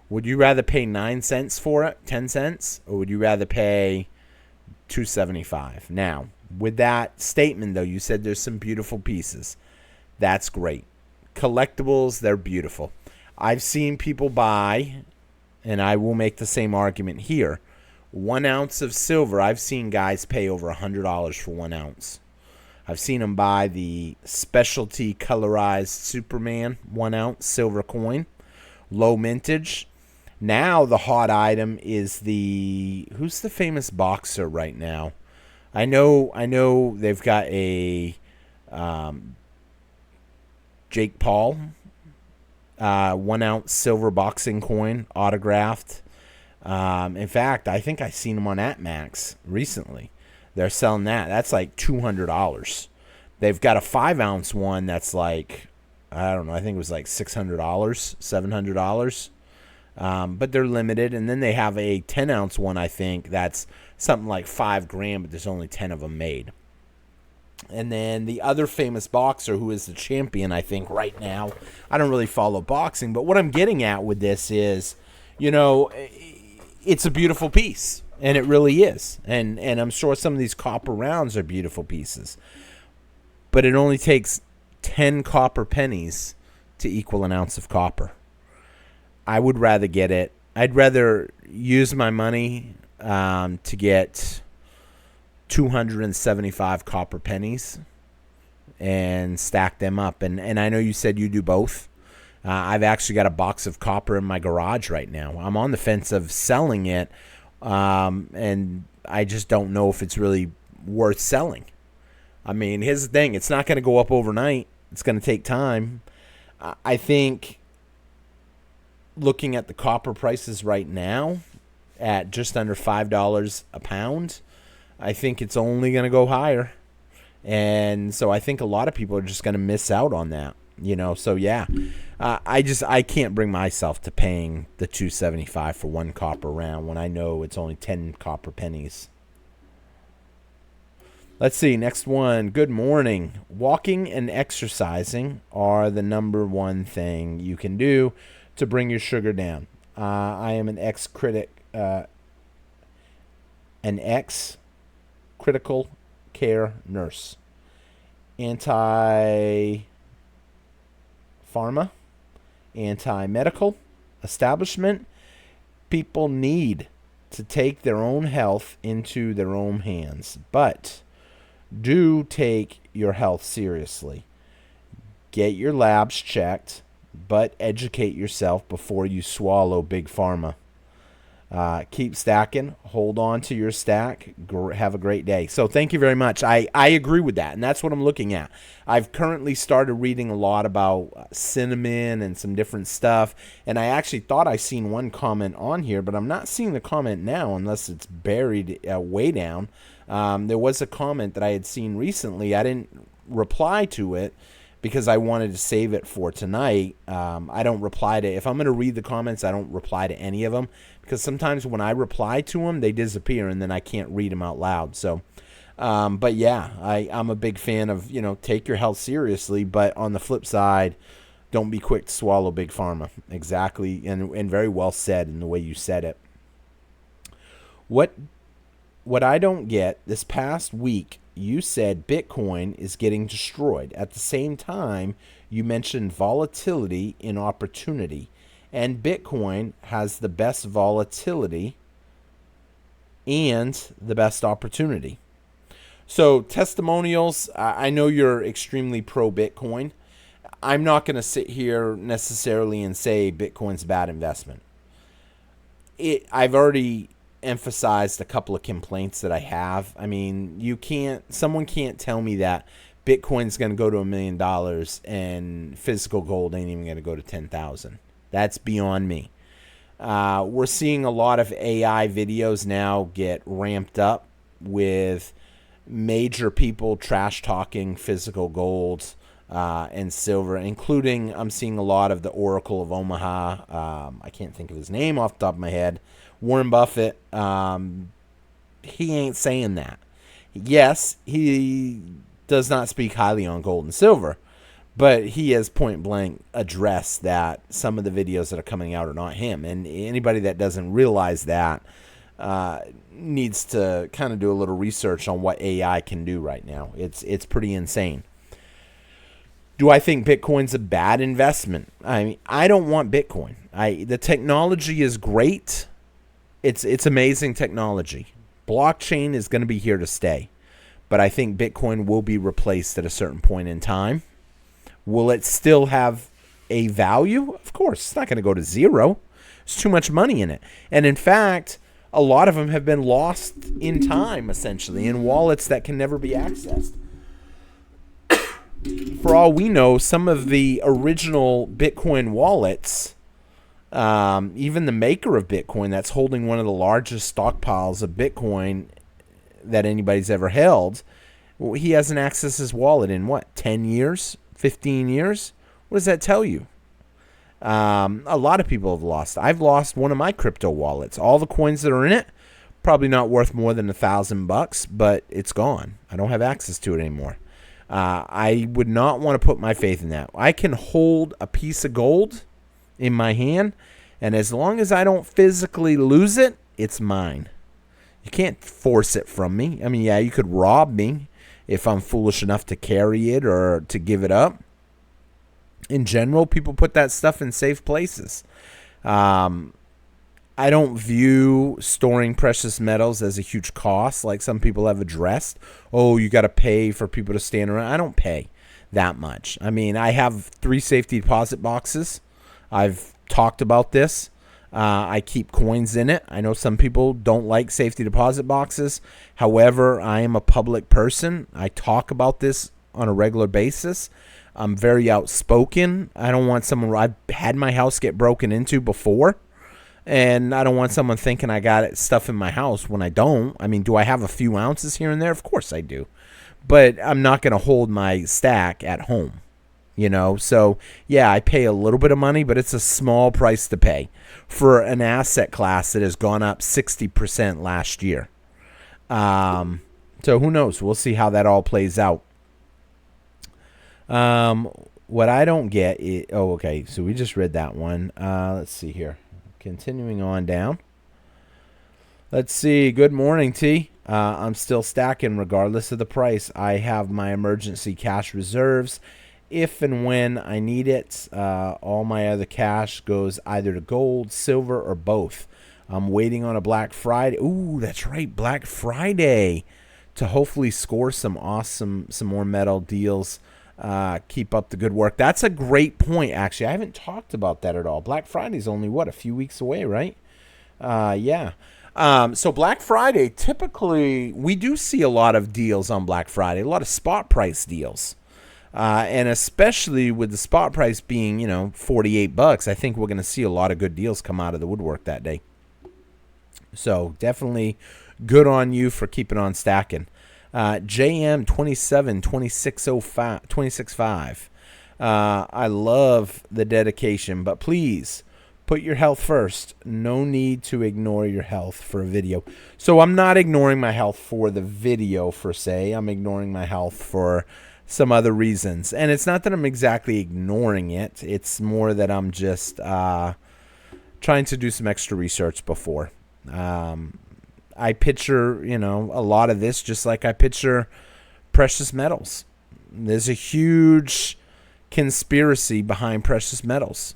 Would you rather pay 9 cents for it, 10 cents, or would you rather pay $2.75? Now, with that statement, though, you said there's some beautiful pieces. That's great. Collectibles, they're beautiful. I've seen people buy, and I will make the same argument here, 1 ounce of silver. I've seen guys pay over $100 for 1 ounce. I've seen them buy the specialty colorized Superman 1 ounce silver coin, low mintage. Now the hot item is who's the famous boxer right now? I know they've got a Jake Paul 1 ounce silver boxing coin, autographed. In fact, I think I seen them on AtMax recently. They're selling that. That's like $200. They've got a 5 ounce one that's like, I don't know, I think it was like $600, $700. But they're limited. And then they have a 10 ounce one, I think, that's something like $5,000, but there's only 10 of them made. And then the other famous boxer who is the champion, I think, right now. I don't really follow boxing, but what I'm getting at with this is, it's a beautiful piece, and it really is. And I'm sure some of these copper rounds are beautiful pieces. But it only takes 10 copper pennies to equal an ounce of copper. I would rather get it. I'd rather use my money to get 275 copper pennies and stack them up. And I know you said you do both. I've actually got a box of copper in my garage right now. I'm on the fence of selling it, and I just don't know if it's really worth selling. I mean, here's the thing. It's not going to go up overnight. It's going to take time. I think looking at the copper prices right now at just under $5 a pound, I think it's only going to go higher. And so I think a lot of people are just going to miss out on that, So yeah, I can't bring myself to paying the $2.75 for 1 copper round when I know it's only 10 copper pennies. Let's see, next one. Good morning. Walking and exercising are the number one thing you can do to bring your sugar down. I am an ex-critical care nurse. Anti-pharma, anti-medical establishment. People need to take their own health into their own hands. But do take your health seriously. Get your labs checked, but educate yourself before you swallow big pharma. Keep stacking. Hold on to your stack. Have a great day. So thank you very much. I agree with that, and that's what I'm looking at. I've currently started reading a lot about cinnamon and some different stuff, and I actually thought I seen one comment on here, but I'm not seeing the comment now unless it's buried way down. There was a comment that I had seen recently. I didn't reply to it because I wanted to save it for tonight. I don't reply to, if I'm going to read the comments, I don't reply to any of them, because sometimes when I reply to them, they disappear and then I can't read them out loud. So, but yeah, I'm a big fan of, take your health seriously, but on the flip side, don't be quick to swallow big pharma. Exactly, and very well said in the way you said it. What I don't get, this past week, you said Bitcoin is getting destroyed. At the same time, you mentioned volatility in opportunity. And Bitcoin has the best volatility and the best opportunity. So testimonials, I know you're extremely pro-Bitcoin. I'm not going to sit here necessarily and say Bitcoin's a bad investment. I've already emphasized a couple of complaints that I have. I mean, someone can't tell me that Bitcoin's going to go to $1 million and physical gold ain't even going to go to 10,000. That's beyond me. We're seeing a lot of AI videos now get ramped up with major people trash talking physical gold and silver, including I'm seeing a lot of the Oracle of Omaha. I can't think of his name off the top of my head. Warren Buffett, he ain't saying that. Yes, he does not speak highly on gold and silver, but he has point blank addressed that some of the videos that are coming out are not him. And anybody that doesn't realize that needs to kind of do a little research on what AI can do right now. It's pretty insane. Do I think Bitcoin's a bad investment? I mean, I don't want Bitcoin. The technology is great. It's amazing technology. Blockchain is going to be here to stay. But I think Bitcoin will be replaced at a certain point in time. Will it still have a value? Of course. It's not going to go to zero. There's too much money in it. And in fact, a lot of them have been lost in time, essentially, in wallets that can never be accessed. For all we know, some of the original Bitcoin wallets, even the maker of Bitcoin that's holding one of the largest stockpiles of Bitcoin that anybody's ever held, he hasn't accessed his wallet in, 10 years? 15 years? What does that tell you? A lot of people have lost. I've lost one of my crypto wallets. All the coins that are in it, probably not worth more than $1,000, but it's gone. I don't have access to it anymore. I would not want to put my faith in that. I can hold a piece of gold in my hand, and as long as I don't physically lose it, it's mine. You can't force it from me. I mean, yeah, you could rob me if I'm foolish enough to carry it or to give it up. In general, people put that stuff in safe places. I don't view storing precious metals as a huge cost like some people have addressed. Oh, you got to pay for people to stand around. I don't pay that much. I mean, I have 3 safety deposit boxes. I've talked about this. I keep coins in it. I know some people don't like safety deposit boxes. However, I am a public person. I talk about this on a regular basis. I'm very outspoken. I don't want someone, I've had my house get broken into before, and I don't want someone thinking I got stuff in my house when I don't. I mean, do I have a few ounces here and there? Of course I do. But I'm not going to hold my stack at home. So yeah, I pay a little bit of money, but it's a small price to pay for an asset class that has gone up 60% last year. So who knows? We'll see how that all plays out. What I don't get is, okay, so we just read that one. Let's see here. Continuing on down. Let's see. Good morning, T. I'm still stacking regardless of the price. I have my emergency cash reserves. If and when I need it, all my other cash goes either to gold, silver, or both. I'm waiting on a Black Friday. Ooh, that's right, Black Friday, to hopefully score some more metal deals. Keep up the good work. That's a great point, actually. I haven't talked about that at all. Black Friday's only, what, a few weeks away, right? Yeah. So Black Friday, typically, we do see a lot of deals on Black Friday, a lot of spot price deals. And especially with the spot price being, $48, I think we're going to see a lot of good deals come out of the woodwork that day. So definitely good on you for keeping on stacking. JM 27 2605 265. I love the dedication, but please put your health first. No need to ignore your health for a video. So I'm not ignoring my health for the video per se. I'm ignoring my health for some other reasons. And it's not that I'm exactly ignoring it. It's more that I'm just trying to do some extra research before. I picture, a lot of this just like I picture precious metals. There's a huge conspiracy behind precious metals.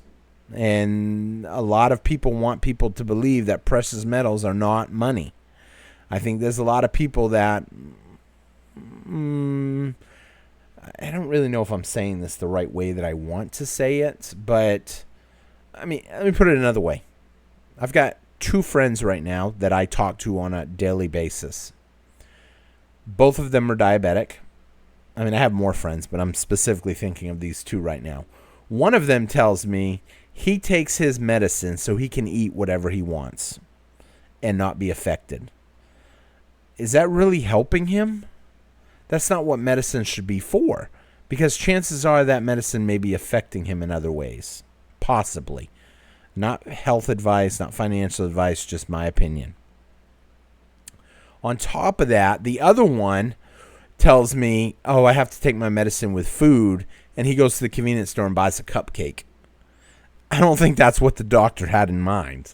And a lot of people want people to believe that precious metals are not money. I think there's a lot of people that... I don't really know if I'm saying this the right way that I want to say it, but let me put it another way. I've got 2 friends right now that I talk to on a daily basis. Both of them are diabetic. I have more friends, but I'm specifically thinking of these 2 right now. One of them tells me he takes his medicine so he can eat whatever he wants and not be affected. Is that really helping him? That's not what medicine should be for, because chances are that medicine may be affecting him in other ways. Possibly. Not health advice, not financial advice, just my opinion. On top of that, the other one tells me, I have to take my medicine with food, and he goes to the convenience store and buys a cupcake. I don't think that's what the doctor had in mind.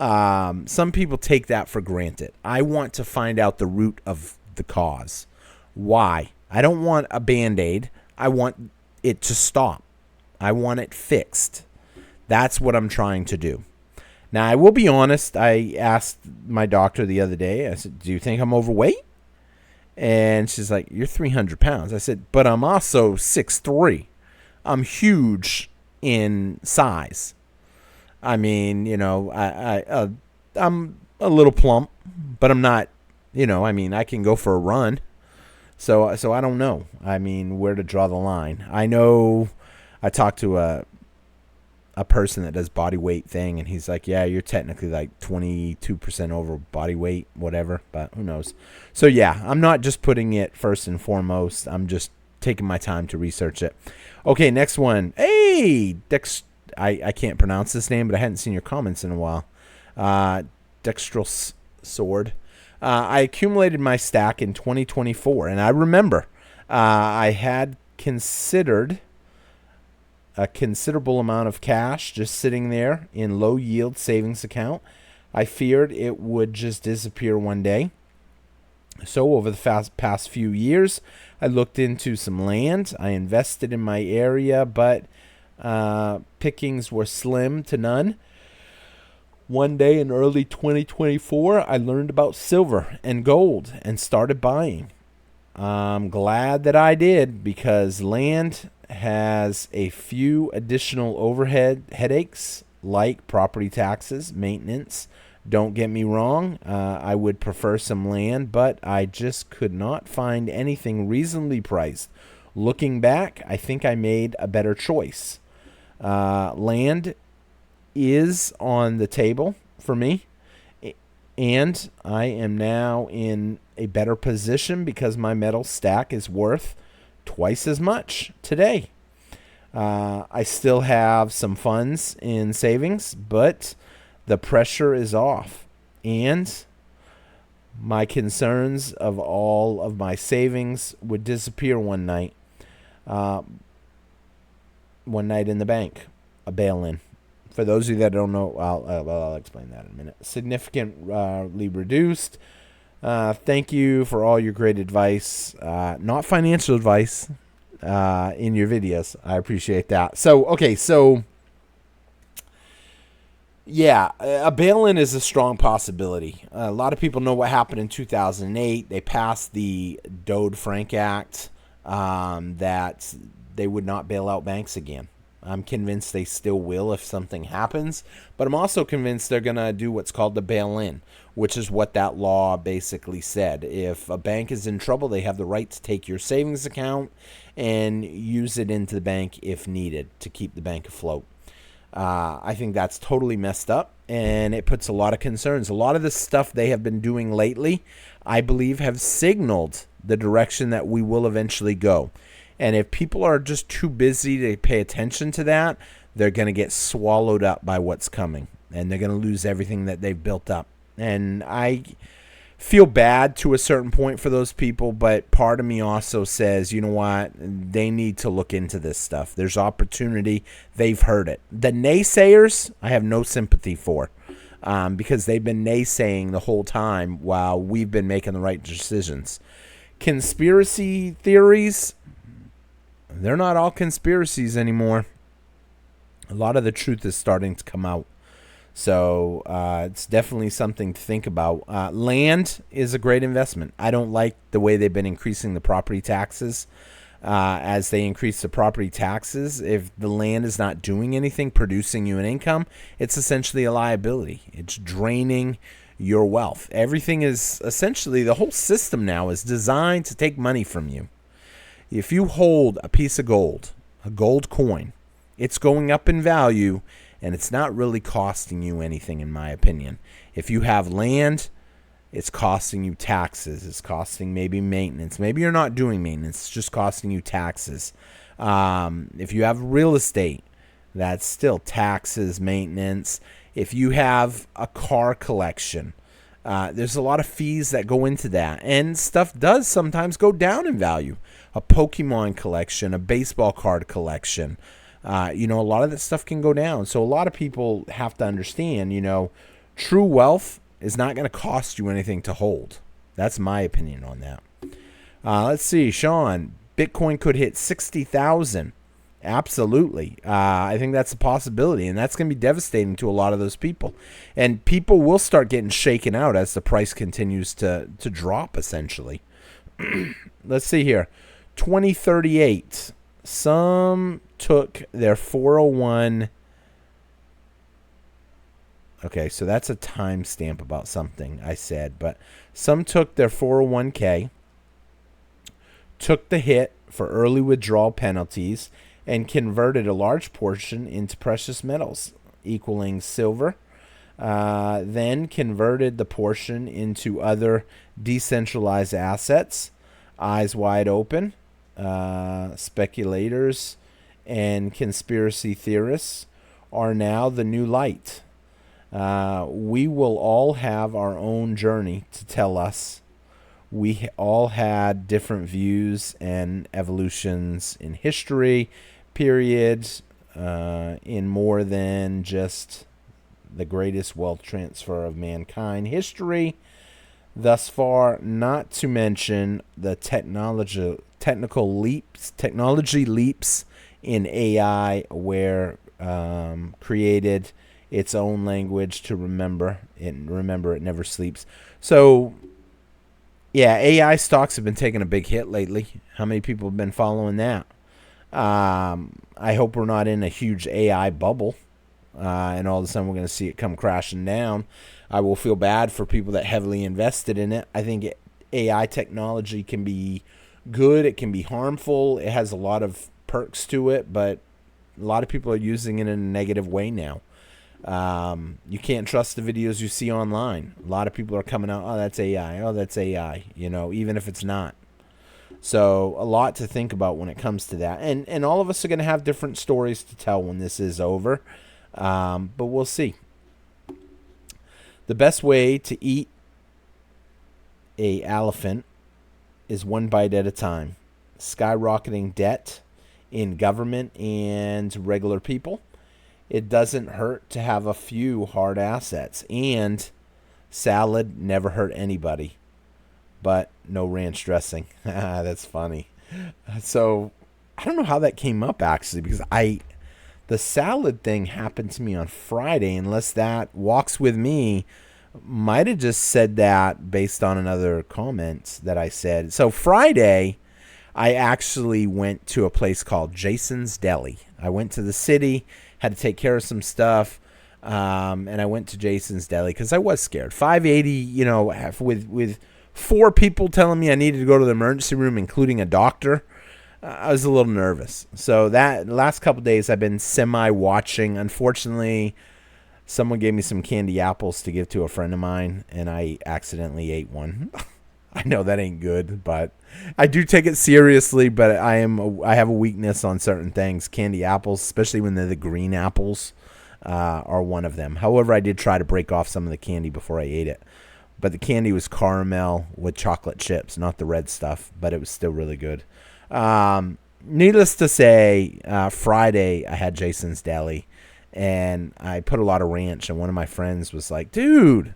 Some people take that for granted. I want to find out the root of the cause. Why? I don't want a Band-Aid. I want it to stop. I want it fixed. That's what I'm trying to do. Now, I will be honest. I asked my doctor the other day, I said, do you think I'm overweight? And she's like, you're 300 pounds. I said, but I'm also 6'3". I'm huge in size. I'm a little plump, but I'm not, I can go for a run. So I don't know. Where to draw the line. I know I talked to a person that does body weight thing, and he's like, yeah, you're technically like 22% over body weight, whatever, but who knows. So yeah, I'm not just putting it first and foremost. I'm just taking my time to research it. Okay, next one. Hey, I can't pronounce this name, but I hadn't seen your comments in a while. Dextral Sword. I accumulated my stack in 2024, and I remember I had considered a considerable amount of cash just sitting there in low yield savings account. I feared it would just disappear one day. So over the past few years, I looked into some land. I invested in my area, but pickings were slim to none. One day in early 2024, I learned about silver and gold and started buying. I'm glad that I did, because land has a few additional overhead headaches like property taxes, maintenance. Don't get me wrong, I would prefer some land, but I just could not find anything reasonably priced. Looking back, I think I made a better choice. Land is on the table for me, and I am now in a better position because my metal stack is worth twice as much today. I still have some funds in savings, but the pressure is off, and my concerns of all of my savings would disappear one night. One night in the bank, a bail-in. For those of you that don't know, I'll explain that in a minute. Significantly reduced. Thank you for all your great advice. Not financial advice in your videos. I appreciate that. So, okay, so Yeah, a bail-in is a strong possibility. A lot of people know what happened in 2008. They passed the Dodd-Frank Act, that they would not bail out banks again. I'm convinced they still will if something happens, but I'm also convinced they're going to do what's called the bail-in, which is what that law basically said. If a bank is in trouble, they have the right to take your savings account and use it into the bank if needed to keep the bank afloat. I think that's totally messed up, and it puts a lot of concerns. A lot of the stuff they have been doing lately, I believe, have signaled the direction that we will eventually go. And if people are just too busy to pay attention to that, they're going to get swallowed up by what's coming, and they're going to lose everything that they've built up. And I feel bad to a certain point for those people, but part of me also says, you know what, they need to look into this stuff. There's opportunity. They've heard it. The naysayers, I have no sympathy for, because they've been naysaying the whole time while we've been making the right decisions. Conspiracy theories, they're not all conspiracies anymore. A lot of the truth is starting to come out. So it's definitely something to think about. Land is a great investment. I don't like the way they've been increasing the property taxes. As they increase the property taxes, if the land is not doing anything, producing you an income, it's essentially a liability. It's draining your wealth. Everything is essentially, the whole system now is designed to take money from you. If you hold a piece of gold, a gold coin, it's going up in value, and it's not really costing you anything, in my opinion. If you have land, it's costing you taxes. It's costing maybe maintenance. Maybe you're not doing maintenance. It's just costing you taxes. If you have real estate, that's still taxes, maintenance. If you have a car collection, there's a lot of fees that go into that. And stuff does sometimes go down in value. A Pokemon collection, a baseball card collection. A lot of that stuff can go down. So a lot of people have to understand, true wealth is not going to cost you anything to hold. That's my opinion on that. Let's see, Sean, Bitcoin could hit 60,000. Absolutely. I think that's a possibility, and that's going to be devastating to a lot of those people. And people will start getting shaken out as the price continues to drop, essentially. Let's see here. 2038. Some took their 401. Okay, so that's a timestamp about something I said. But some took their 401k, took the hit for early withdrawal penalties, and converted a large portion into precious metals, equaling silver. Then converted the portion into other decentralized assets, eyes wide open. Speculators and conspiracy theorists are now the new light. We will all have our own journey to tell us. We all had different views and evolutions in history, period, in more than just the greatest wealth transfer of mankind history thus far, not to mention the technology leaps in AI, where created its own language to remember it never sleeps. So yeah, AI stocks have been taking a big hit lately. How many people have been following that? I hope we're not in a huge AI bubble, and all of a sudden we're going to see it come crashing down. I will feel bad for people that heavily invested in it. I think AI technology can be good. It can be harmful. It has a lot of perks to it, but a lot of people are using it in a negative way now. You can't trust the videos you see online. A lot of people are coming out, oh, that's AI. Oh, that's AI, even if it's not. So a lot to think about when it comes to that. And all of us are going to have different stories to tell when this is over. But we'll see. The best way to eat a elephant is one bite at a time. Skyrocketing debt in government and regular people. It doesn't hurt to have a few hard assets. And salad never hurt anybody. But no ranch dressing. That's funny. So I don't know how that came up, actually, because The salad thing happened to me on Friday, unless that walks with me might have just said that based on another comment that I said. So Friday, I actually went to a place called Jason's Deli. I went to the city, had to take care of some stuff, and I went to Jason's Deli because I was scared. 580, you know, with 4 people telling me I needed to go to the emergency room, including a doctor. I was a little nervous. So that last couple of days I've been semi-watching. Unfortunately, someone gave me some candy apples to give to a friend of mine, and I accidentally ate one. I know that ain't good, but I do take it seriously, but I have a weakness on certain things. Candy apples, especially when they're the green apples, are one of them. However, I did try to break off some of the candy before I ate it. But the candy was caramel with chocolate chips, not the red stuff, but it was still really good. Needless to say, Friday I had Jason's Deli, and I put a lot of ranch, and one of my friends was like, dude,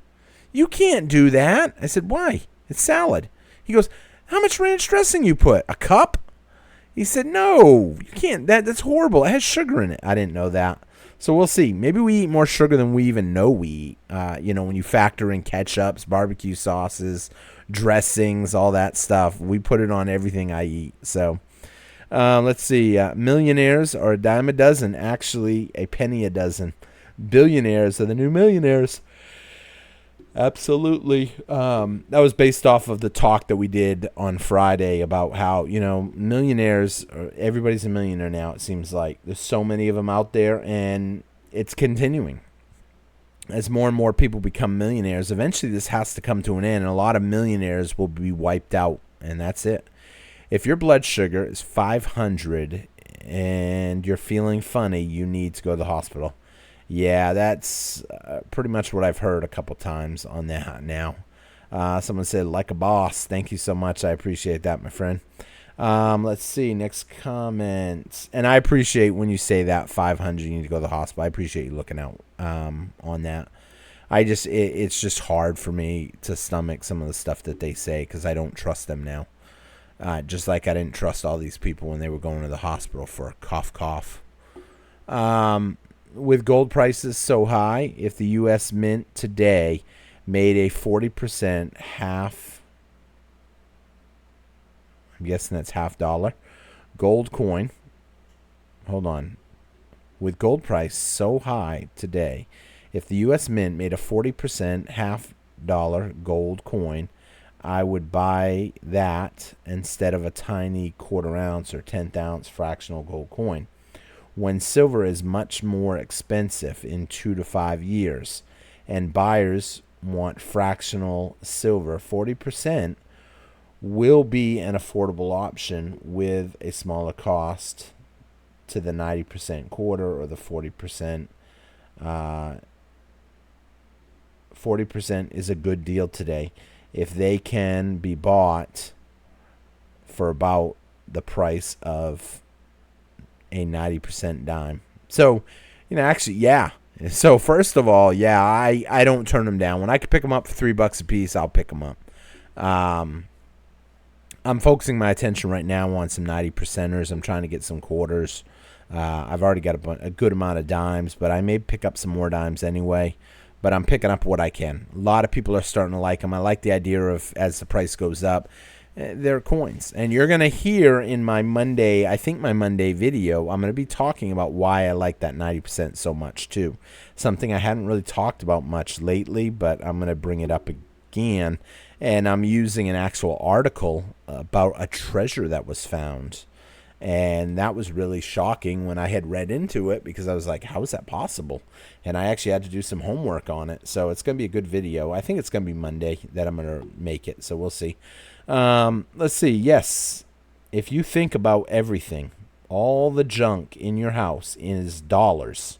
you can't do that. I said, why? It's salad. He goes, how much ranch dressing you put? A cup? He said, no, you can't. That's horrible. It has sugar in it. I didn't know that. So we'll see. Maybe we eat more sugar than we even know we eat. When you factor in ketchups, barbecue sauces, dressings, all that stuff, we put it on everything I eat. So let's see. Millionaires are a dime a dozen. Actually, a penny a dozen. Billionaires are the new millionaires. Absolutely. That was based off of the talk that we did on Friday about how, millionaires, everybody's a millionaire now, it seems like. There's so many of them out there, and it's continuing. As more and more people become millionaires, eventually this has to come to an end, and a lot of millionaires will be wiped out, and that's it. If your blood sugar is 500 and you're feeling funny, you need to go to the hospital. Yeah, that's pretty much what I've heard a couple times on that now. Someone said, like a boss. Thank you so much. I appreciate that, my friend. Let's see. Next comment. And I appreciate when you say that 500, you need to go to the hospital. I appreciate you looking out on that. It's just hard for me to stomach some of the stuff that they say because I don't trust them now. Just like I didn't trust all these people when they were going to the hospital for a cough. With gold prices so high, if the U.S. Mint today made a 40% half, I'm guessing that's $50, gold coin. Hold on. With gold price so high today, if the U.S. Mint made a 40% $50 gold coin, I would buy that instead of a tiny quarter ounce or 10th ounce fractional gold coin. When silver is much more expensive in 2 to 5 years, and buyers want fractional silver, 40% will be an affordable option with a smaller cost to the 90% quarter or the 40%. 40% is a good deal today if they can be bought for about the price of a 90% dime. So, actually, yeah. So, first of all, yeah, I don't turn them down. When I can pick them up for $3 a piece, I'll pick them up. I'm focusing my attention right now on some 90%ers. I'm trying to get some quarters. I've already got a good amount of dimes, but I may pick up some more dimes anyway. But I'm picking up what I can. A lot of people are starting to like them. I like the idea of, as the price goes up, they're coins. And you're going to hear in my Monday video, I'm going to be talking about why I like that 90% so much too. Something I hadn't really talked about much lately, but I'm going to bring it up again. And I'm using an actual article about a treasure that was found. And that was really shocking when I had read into it because I was like, how is that possible? And I actually had to do some homework on it. So it's going to be a good video. I think it's going to be Monday that I'm going to make it. So we'll see. Let's see. Yes. If you think about everything, all the junk in your house is dollars.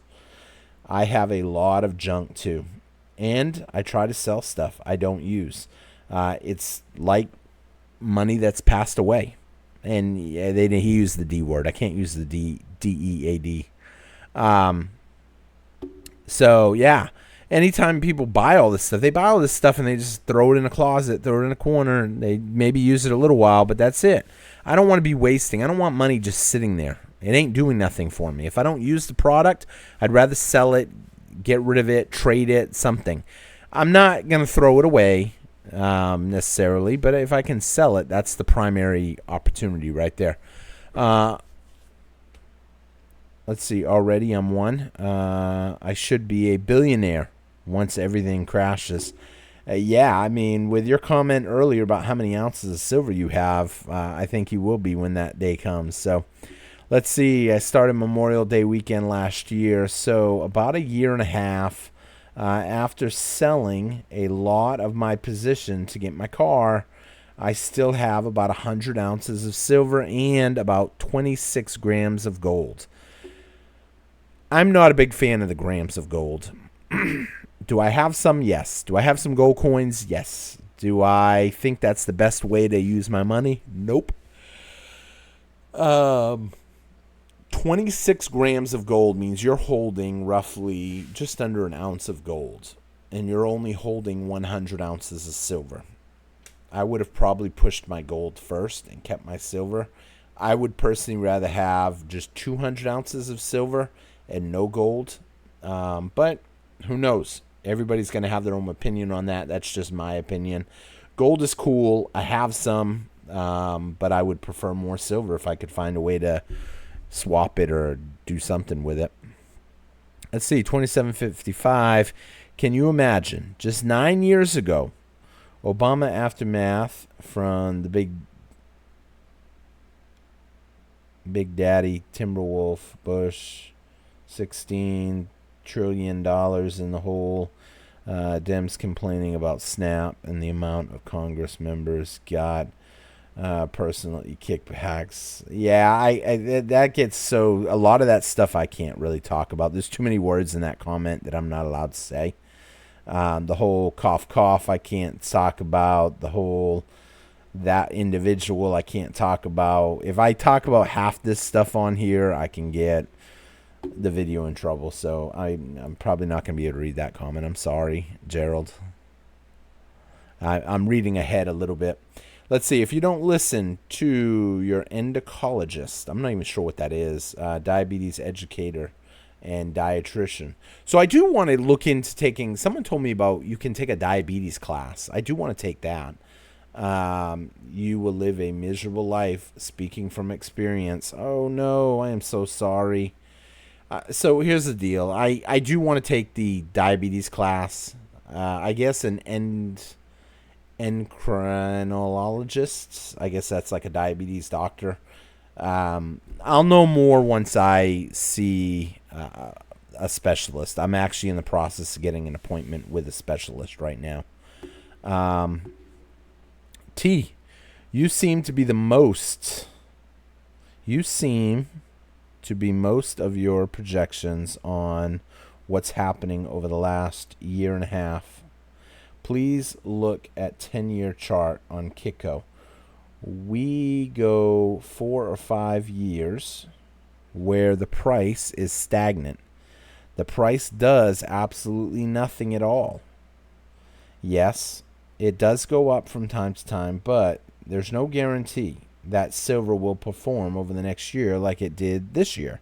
I have a lot of junk too. And I try to sell stuff I don't use. It's like money that's passed away. And yeah, he used the D word. I can't use the D-E-A-D. So, yeah. Anytime people buy all this stuff, they buy all this stuff and they just throw it in a closet, throw it in a corner, and they maybe use it a little while, but that's it. I don't want to be wasting. I don't want money just sitting there. It ain't doing nothing for me. If I don't use the product, I'd rather sell it, get rid of it, trade it, something. I'm not going to throw it away necessarily, but if I can sell it, that's the primary opportunity right there. Let's see. Already I'm one. I should be a billionaire once everything crashes. Yeah, I mean, with your comment earlier about how many ounces of silver you have, I think you will be when that day comes. So let's see. I started Memorial Day weekend last year, so about a year and a half after selling a lot of my position to get my car, I still have about 100 ounces of silver and about 26 grams of gold. I'm not a big fan of the grams of gold. Do I have some? Yes. Do I have some gold coins? Yes. Do I think that's the best way to use my money? Nope. 26 grams of gold means you're holding roughly just under an ounce of gold, and you're only holding 100 ounces of silver. I would have probably pushed my gold first and kept my silver. I would personally rather have just 200 ounces of silver and no gold. But who knows? Everybody's going to have their own opinion on that. That's just my opinion. Gold is cool. I have some, but I would prefer more silver if I could find a way to swap it or do something with it. Let's see, 2755. Can you imagine? Just 9 years ago, Obama aftermath from the Big Daddy, Timberwolf, Bush, $16 trillion in the hole. Dems complaining about SNAP and the amount of Congress members got. Personally kickbacks. Yeah, I that gets so, a lot of that stuff I can't really talk about. There's too many words in that comment that I'm not allowed to say. The whole cough I can't talk about. The whole that individual I can't talk about. If I talk about half this stuff on here, I can get the video in trouble. So I'm probably not going to be able to read that comment. I'm sorry, Gerald. I'm reading ahead a little bit. Let's see. If you don't listen to your endocrinologist, I'm not even sure what that is, diabetes educator and dietitian. So I do want to look into taking, someone told me about you can take a diabetes class. I do want to take that. You will live a miserable life, speaking from experience. Oh no, I am so sorry. So here's the deal. I do want to take the diabetes class. I guess an endocrinologist. I guess that's like a diabetes doctor. I'll know more once I see a specialist. I'm actually in the process of getting an appointment with a specialist right now. T, you seem to be most of your projections on what's happening over the last year and a half. Please look at 10-year chart on Kiko. We go 4 or 5 years where the price is stagnant. The price does absolutely nothing at all. Yes, it does go up from time to time, but there's no guarantee that silver will perform over the next year like it did this year.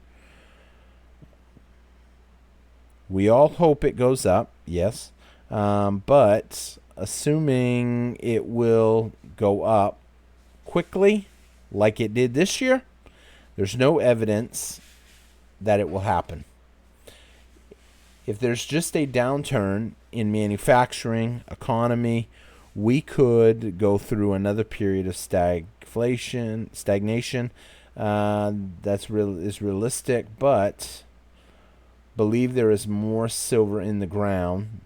We all hope it goes up, yes. But assuming it will go up quickly like it did this year, there's no evidence that it will happen. If there's just a downturn in manufacturing, economy, we could go through another period of stagnation. Is realistic, but believe there is more silver in the ground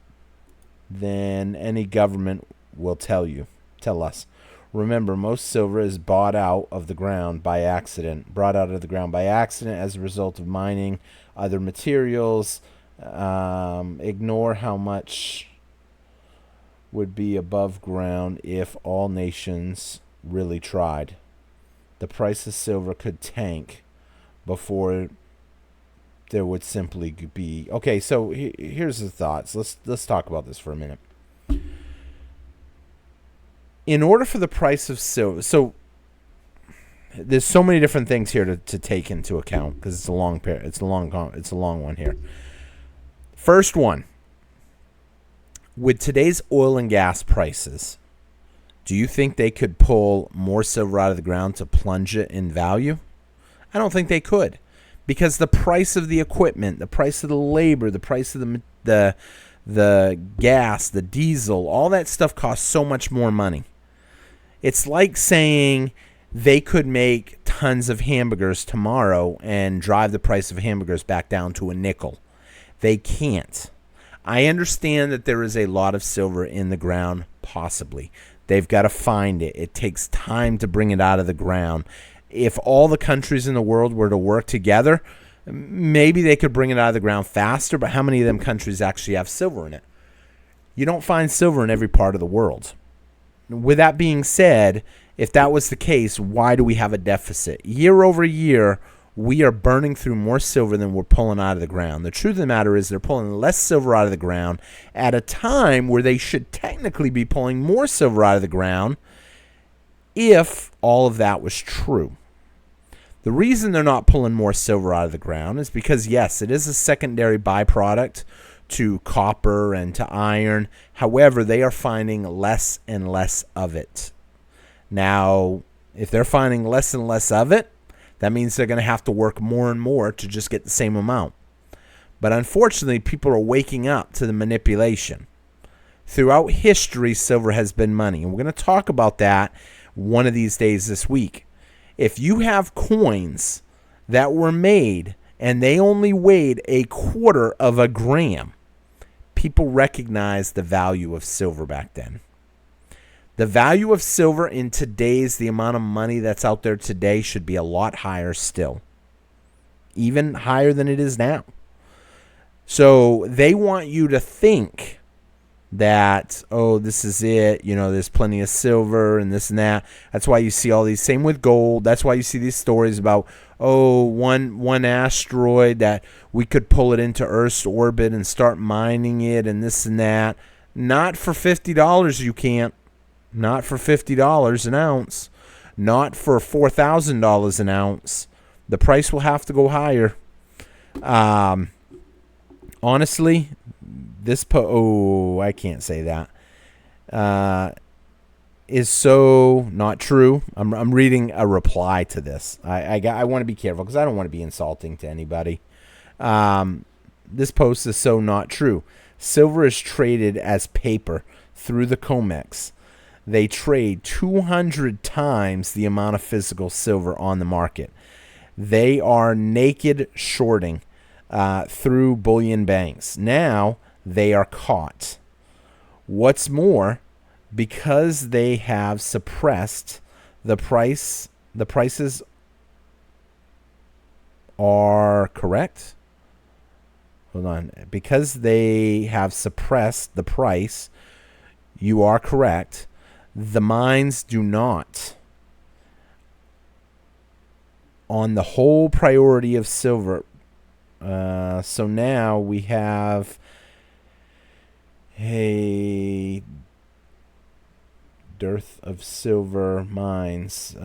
than any government will tell us. Remember, most silver is brought out of the ground by accident as a result of mining other materials. Ignore how much would be above ground if all nations really tried. The price of silver could tank before there would simply be... Okay, so here's the thoughts. Let's talk about this for a minute. In order for the price of silver... So there's so many different things here to take into account because it's a long one here. First one, with today's oil and gas prices, do you think they could pull more silver out of the ground to plunge it in value? I don't think they could, because the price of the equipment, the price of the labor, the price of the gas, the diesel, all that stuff costs so much more money. It's like saying they could make tons of hamburgers tomorrow and drive the price of hamburgers back down to a nickel. They can't. I understand that there is a lot of silver in the ground, possibly. They've got to find it. It takes time to bring it out of the ground. If all the countries in the world were to work together, maybe they could bring it out of the ground faster, but how many of them countries actually have silver in it? You don't find silver in every part of the world. With that being said, if that was the case, why do we have a deficit? Year over year, we are burning through more silver than we're pulling out of the ground. The truth of the matter is they're pulling less silver out of the ground at a time where they should technically be pulling more silver out of the ground if all of that was true. The reason they're not pulling more silver out of the ground is because, yes, it is a secondary byproduct to copper and to iron. However, they are finding less and less of it. Now, if they're finding less and less of it, that means they're going to have to work more and more to just get the same amount. But unfortunately, people are waking up to the manipulation. Throughout history, silver has been money. And we're going to talk about that one of these days this week. If you have coins that were made and they only weighed 1/4 of a gram, people recognized the value of silver back then. The value of silver in today's, the amount of money that's out there today, should be a lot higher still. Even higher than it is now. So they want you to think that, oh, this is it. You know, there's plenty of silver and this and that. That's why you see all these, same with gold. That's why you see these stories about, oh, one asteroid that we could pull it into Earth's orbit and start mining it and this and that. Not for $50 you can't. Not for $50 an ounce. Not for $4,000 an ounce. The price will have to go higher. Honestly, I can't say that. Is so not true. I'm reading a reply to this. I want to be careful because I don't want to be insulting to anybody. This post is so not true. Silver is traded as paper through the COMEX. They trade 200 times the amount of physical silver on the market. They are naked shorting through bullion banks. Now they are caught. What's more, because they have suppressed the price, the prices are correct. Hold on. Because they have suppressed the price, you are correct. The mines do not. On the whole priority of silver. So now we have a dearth of silver mines,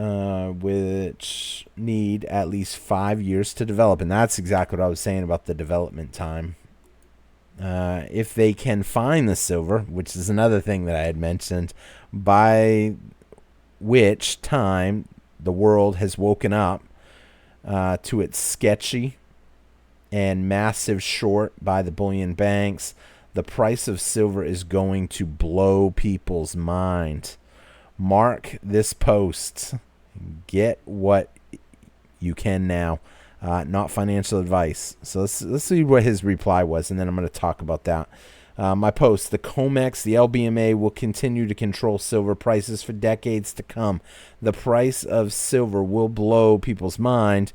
which need at least 5 years to develop. And that's exactly what I was saying about the development time. If they can find the silver, which is another thing that I had mentioned, by which time the world has woken up to its sketchy and massive short by the bullion banks, the price of silver is going to blow people's mind. Mark this post. Get what you can now. Not financial advice. So let's see what his reply was, and then I'm going to talk about that. My post, the COMEX, the LBMA will continue to control silver prices for decades to come. The price of silver will blow people's mind.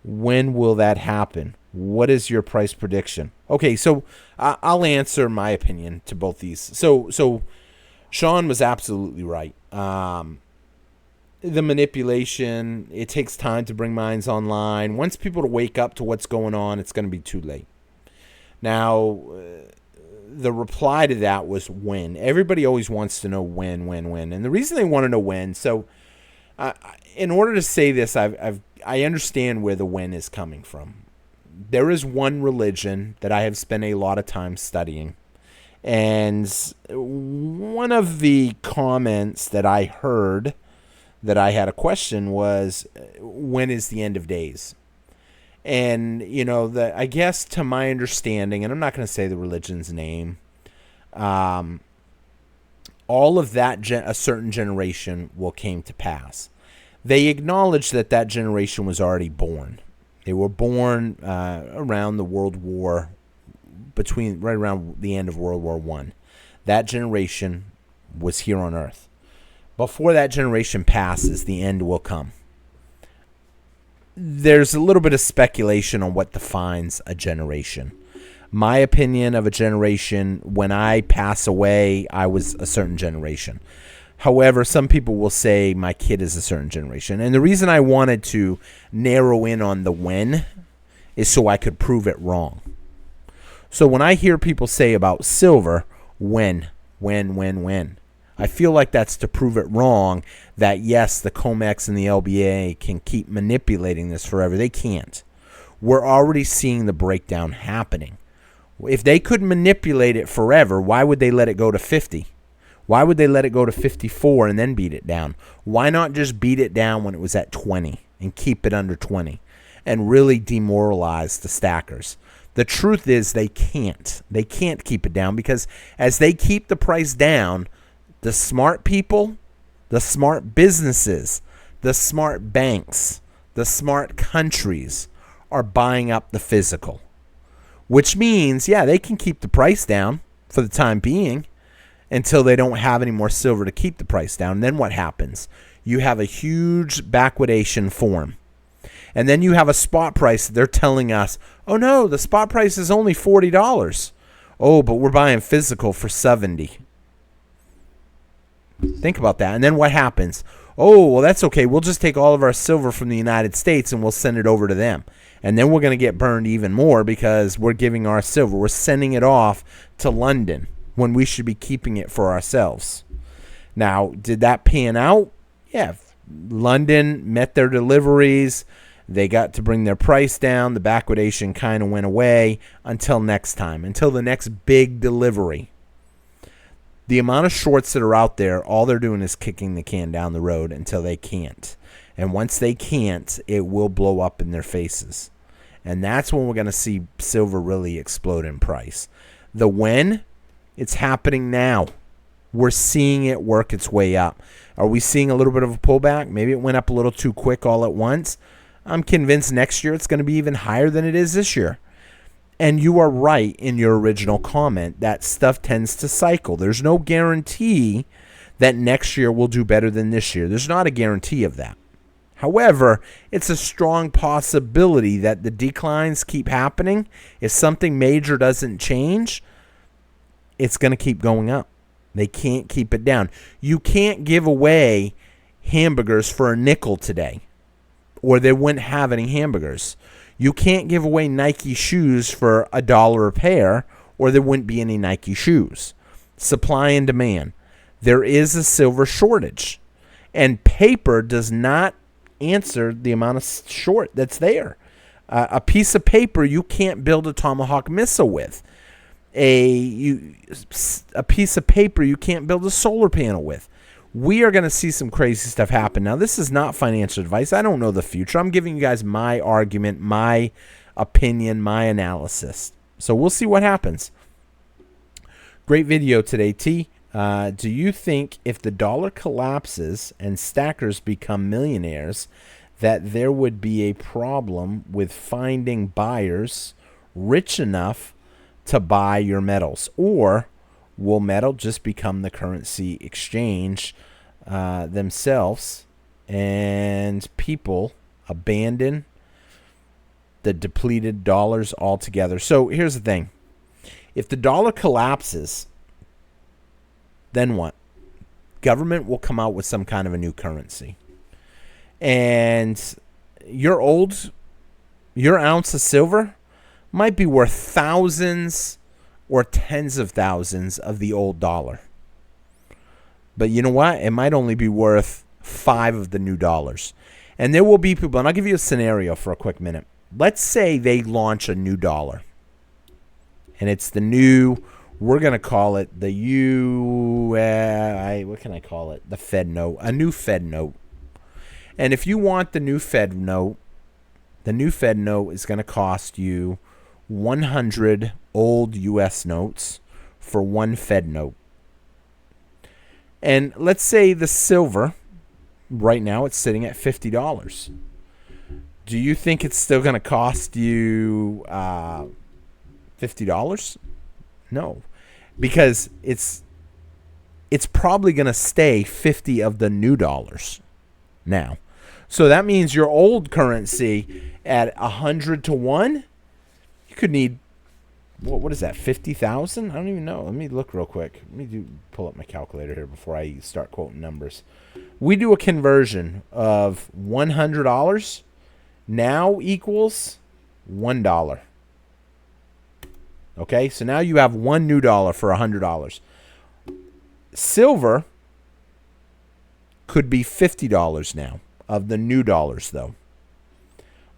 When will that happen? What is your price prediction? Okay, so I'll answer my opinion to both these. So Sean was absolutely right. The manipulation, it takes time to bring mines online. Once people wake up to what's going on, it's going to be too late. Now, the reply to that was when. Everybody always wants to know when. And the reason they want to know when, so In order to say this, I understand where the when is coming from. There is one religion that I have spent a lot of time studying. And one of the comments that I heard that I had a question was, when is the end of days? And, I guess to my understanding, and I'm not going to say the religion's name, all of that, a certain generation will came to pass. They acknowledged that generation was already born. They were born around the World War, right around the end of World War I. That generation was here on Earth. Before that generation passes, the end will come. There's a little bit of speculation on what defines a generation. My opinion of a generation, when I pass away, I was a certain generation. However, some people will say my kid is a certain generation. And the reason I wanted to narrow in on the when is so I could prove it wrong. So when I hear people say about silver, when, I feel like that's to prove it wrong, that yes, the COMEX and the LBA can keep manipulating this forever. They can't. We're already seeing the breakdown happening. If they could manipulate it forever, why would they let it go to 50? Why would they let it go to 54 and then beat it down? Why not just beat it down when it was at 20 and keep it under 20 and really demoralize the stackers? The truth is they can't. They can't keep it down because as they keep the price down, the smart people, the smart businesses, the smart banks, the smart countries are buying up the physical. Which means, yeah, they can keep the price down for the time being until they don't have any more silver to keep the price down. And then what happens? You have a huge backwardation form. And then you have a spot price that they're telling us, oh no, the spot price is only $40. Oh, but we're buying physical for $70. Think about that. And then what happens? Oh, well, that's okay. We'll just take all of our silver from the United States and we'll send it over to them. And then we're going to get burned even more because we're giving our silver. We're sending it off to London when we should be keeping it for ourselves. Now, did that pan out? Yeah. London met their deliveries. They got to bring their price down. The backwardation kind of went away until next time, until the next big delivery. The amount of shorts that are out there, all they're doing is kicking the can down the road until they can't. And once they can't, it will blow up in their faces. And that's when we're going to see silver really explode in price. The when? It's happening now. We're seeing it work its way up. Are we seeing a little bit of a pullback? Maybe it went up a little too quick all at once. I'm convinced next year it's going to be even higher than it is this year. And you are right in your original comment that stuff tends to cycle. There's no guarantee that next year will do better than this year. There's not a guarantee of that. However, it's a strong possibility that the declines keep happening. If something major doesn't change, it's going to keep going up. They can't keep it down. You can't give away hamburgers for a nickel today, or they wouldn't have any hamburgers. You can't give away Nike shoes for $1 a pair, or there wouldn't be any Nike shoes. Supply and demand. There is a silver shortage, and paper does not answer the amount of short that's there. A piece of paper you can't build a Tomahawk missile with. A piece of paper you can't build a solar panel with. We are going to see some crazy stuff happen. Now, this is not financial advice. I don't know the future. I'm giving you guys my argument, my opinion, my analysis. So we'll see what happens. Great video today, T. Do you think if the dollar collapses and stackers become millionaires, that there would be a problem with finding buyers rich enough to buy your metals? Or will metal just become the currency exchange themselves and people abandon the depleted dollars altogether? So here's the thing. If the dollar collapses, then what? Government will come out with some kind of a new currency. And your ounce of silver might be worth thousands or tens of thousands of the old dollar. But you know what? It might only be worth 5 of the new dollars. And there will be people, and I'll give you a scenario for a quick minute. Let's say they launch a new dollar. And it's the new, we're going to call it the what can I call it? The Fed note, a new Fed note. And if you want the new Fed note is going to cost you 100 old U.S. notes for one Fed note. And let's say the silver, right now it's sitting at $50. Do you think it's still going to cost you $50? No, because it's probably going to stay 50 of the new dollars now. So that means your old currency at 100 to 1, you could need, what is that, 50,000? I don't even know. Let me look real quick. Let me pull up my calculator here before I start quoting numbers. We do a conversion of $100 now equals $1. Okay, so now you have one new dollar for $100. Silver could be $50 now of the new dollars, though.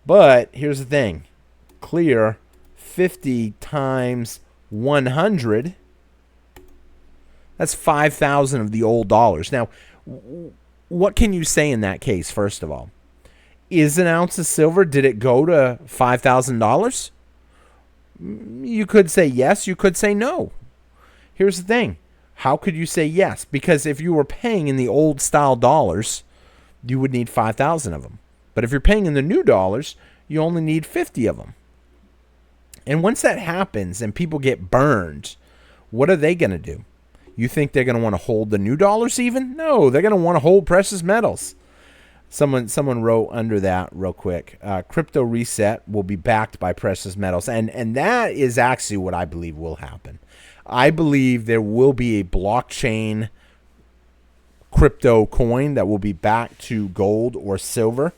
But here's the thing. Clear 50 times 100. That's 5,000 of the old dollars. Now, what can you say in that case, first of all? Is an ounce of silver, did it go to $5,000? You could say yes. You could say no. Here's the thing. How could you say yes? Because if you were paying in the old style dollars, you would need 5,000 of them. But if you're paying in the new dollars, you only need 50 of them. And once that happens and people get burned, what are they going to do? You think they're going to want to hold the new dollars even? No, they're going to want to hold precious metals. Someone wrote under that real quick. Crypto reset will be backed by precious metals. And that is actually what I believe will happen. I believe there will be a blockchain crypto coin that will be backed to gold or silver.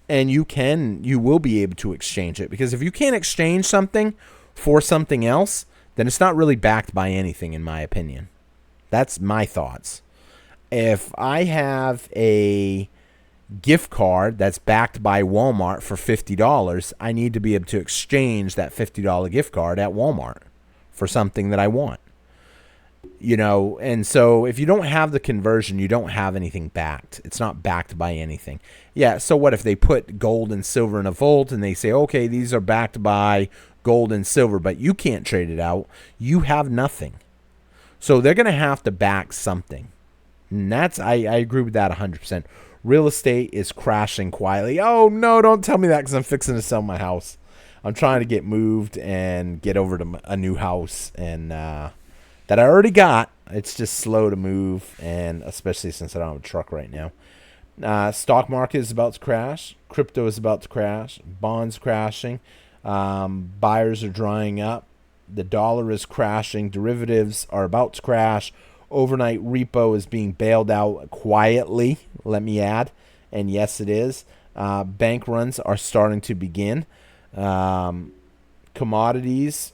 And you will be able to exchange it. Because if you can't exchange something for something else, then it's not really backed by anything, in my opinion. That's my thoughts. If I have a gift card that's backed by Walmart for $50, I need to be able to exchange that $50 gift card at Walmart for something that I want. You know, and so if you don't have the conversion, you don't have anything backed. It's not backed by anything. Yeah, so what if they put gold and silver in a vault and they say, okay, these are backed by gold and silver, but you can't trade it out. You have nothing. So they're going to have to back something. And that's, I agree with that 100%. Real estate is crashing quietly. Oh, no, don't tell me that because I'm fixing to sell my house. I'm trying to get moved and get over to a new house and that I already got. It's just slow to move, and especially since I don't have a truck right now. Stock market is about to crash. Crypto is about to crash. Bonds crashing. Buyers are drying up. The dollar is crashing. Derivatives are about to crash. Overnight repo is being bailed out quietly, let me add. And yes, it is. Bank runs are starting to begin. Commodities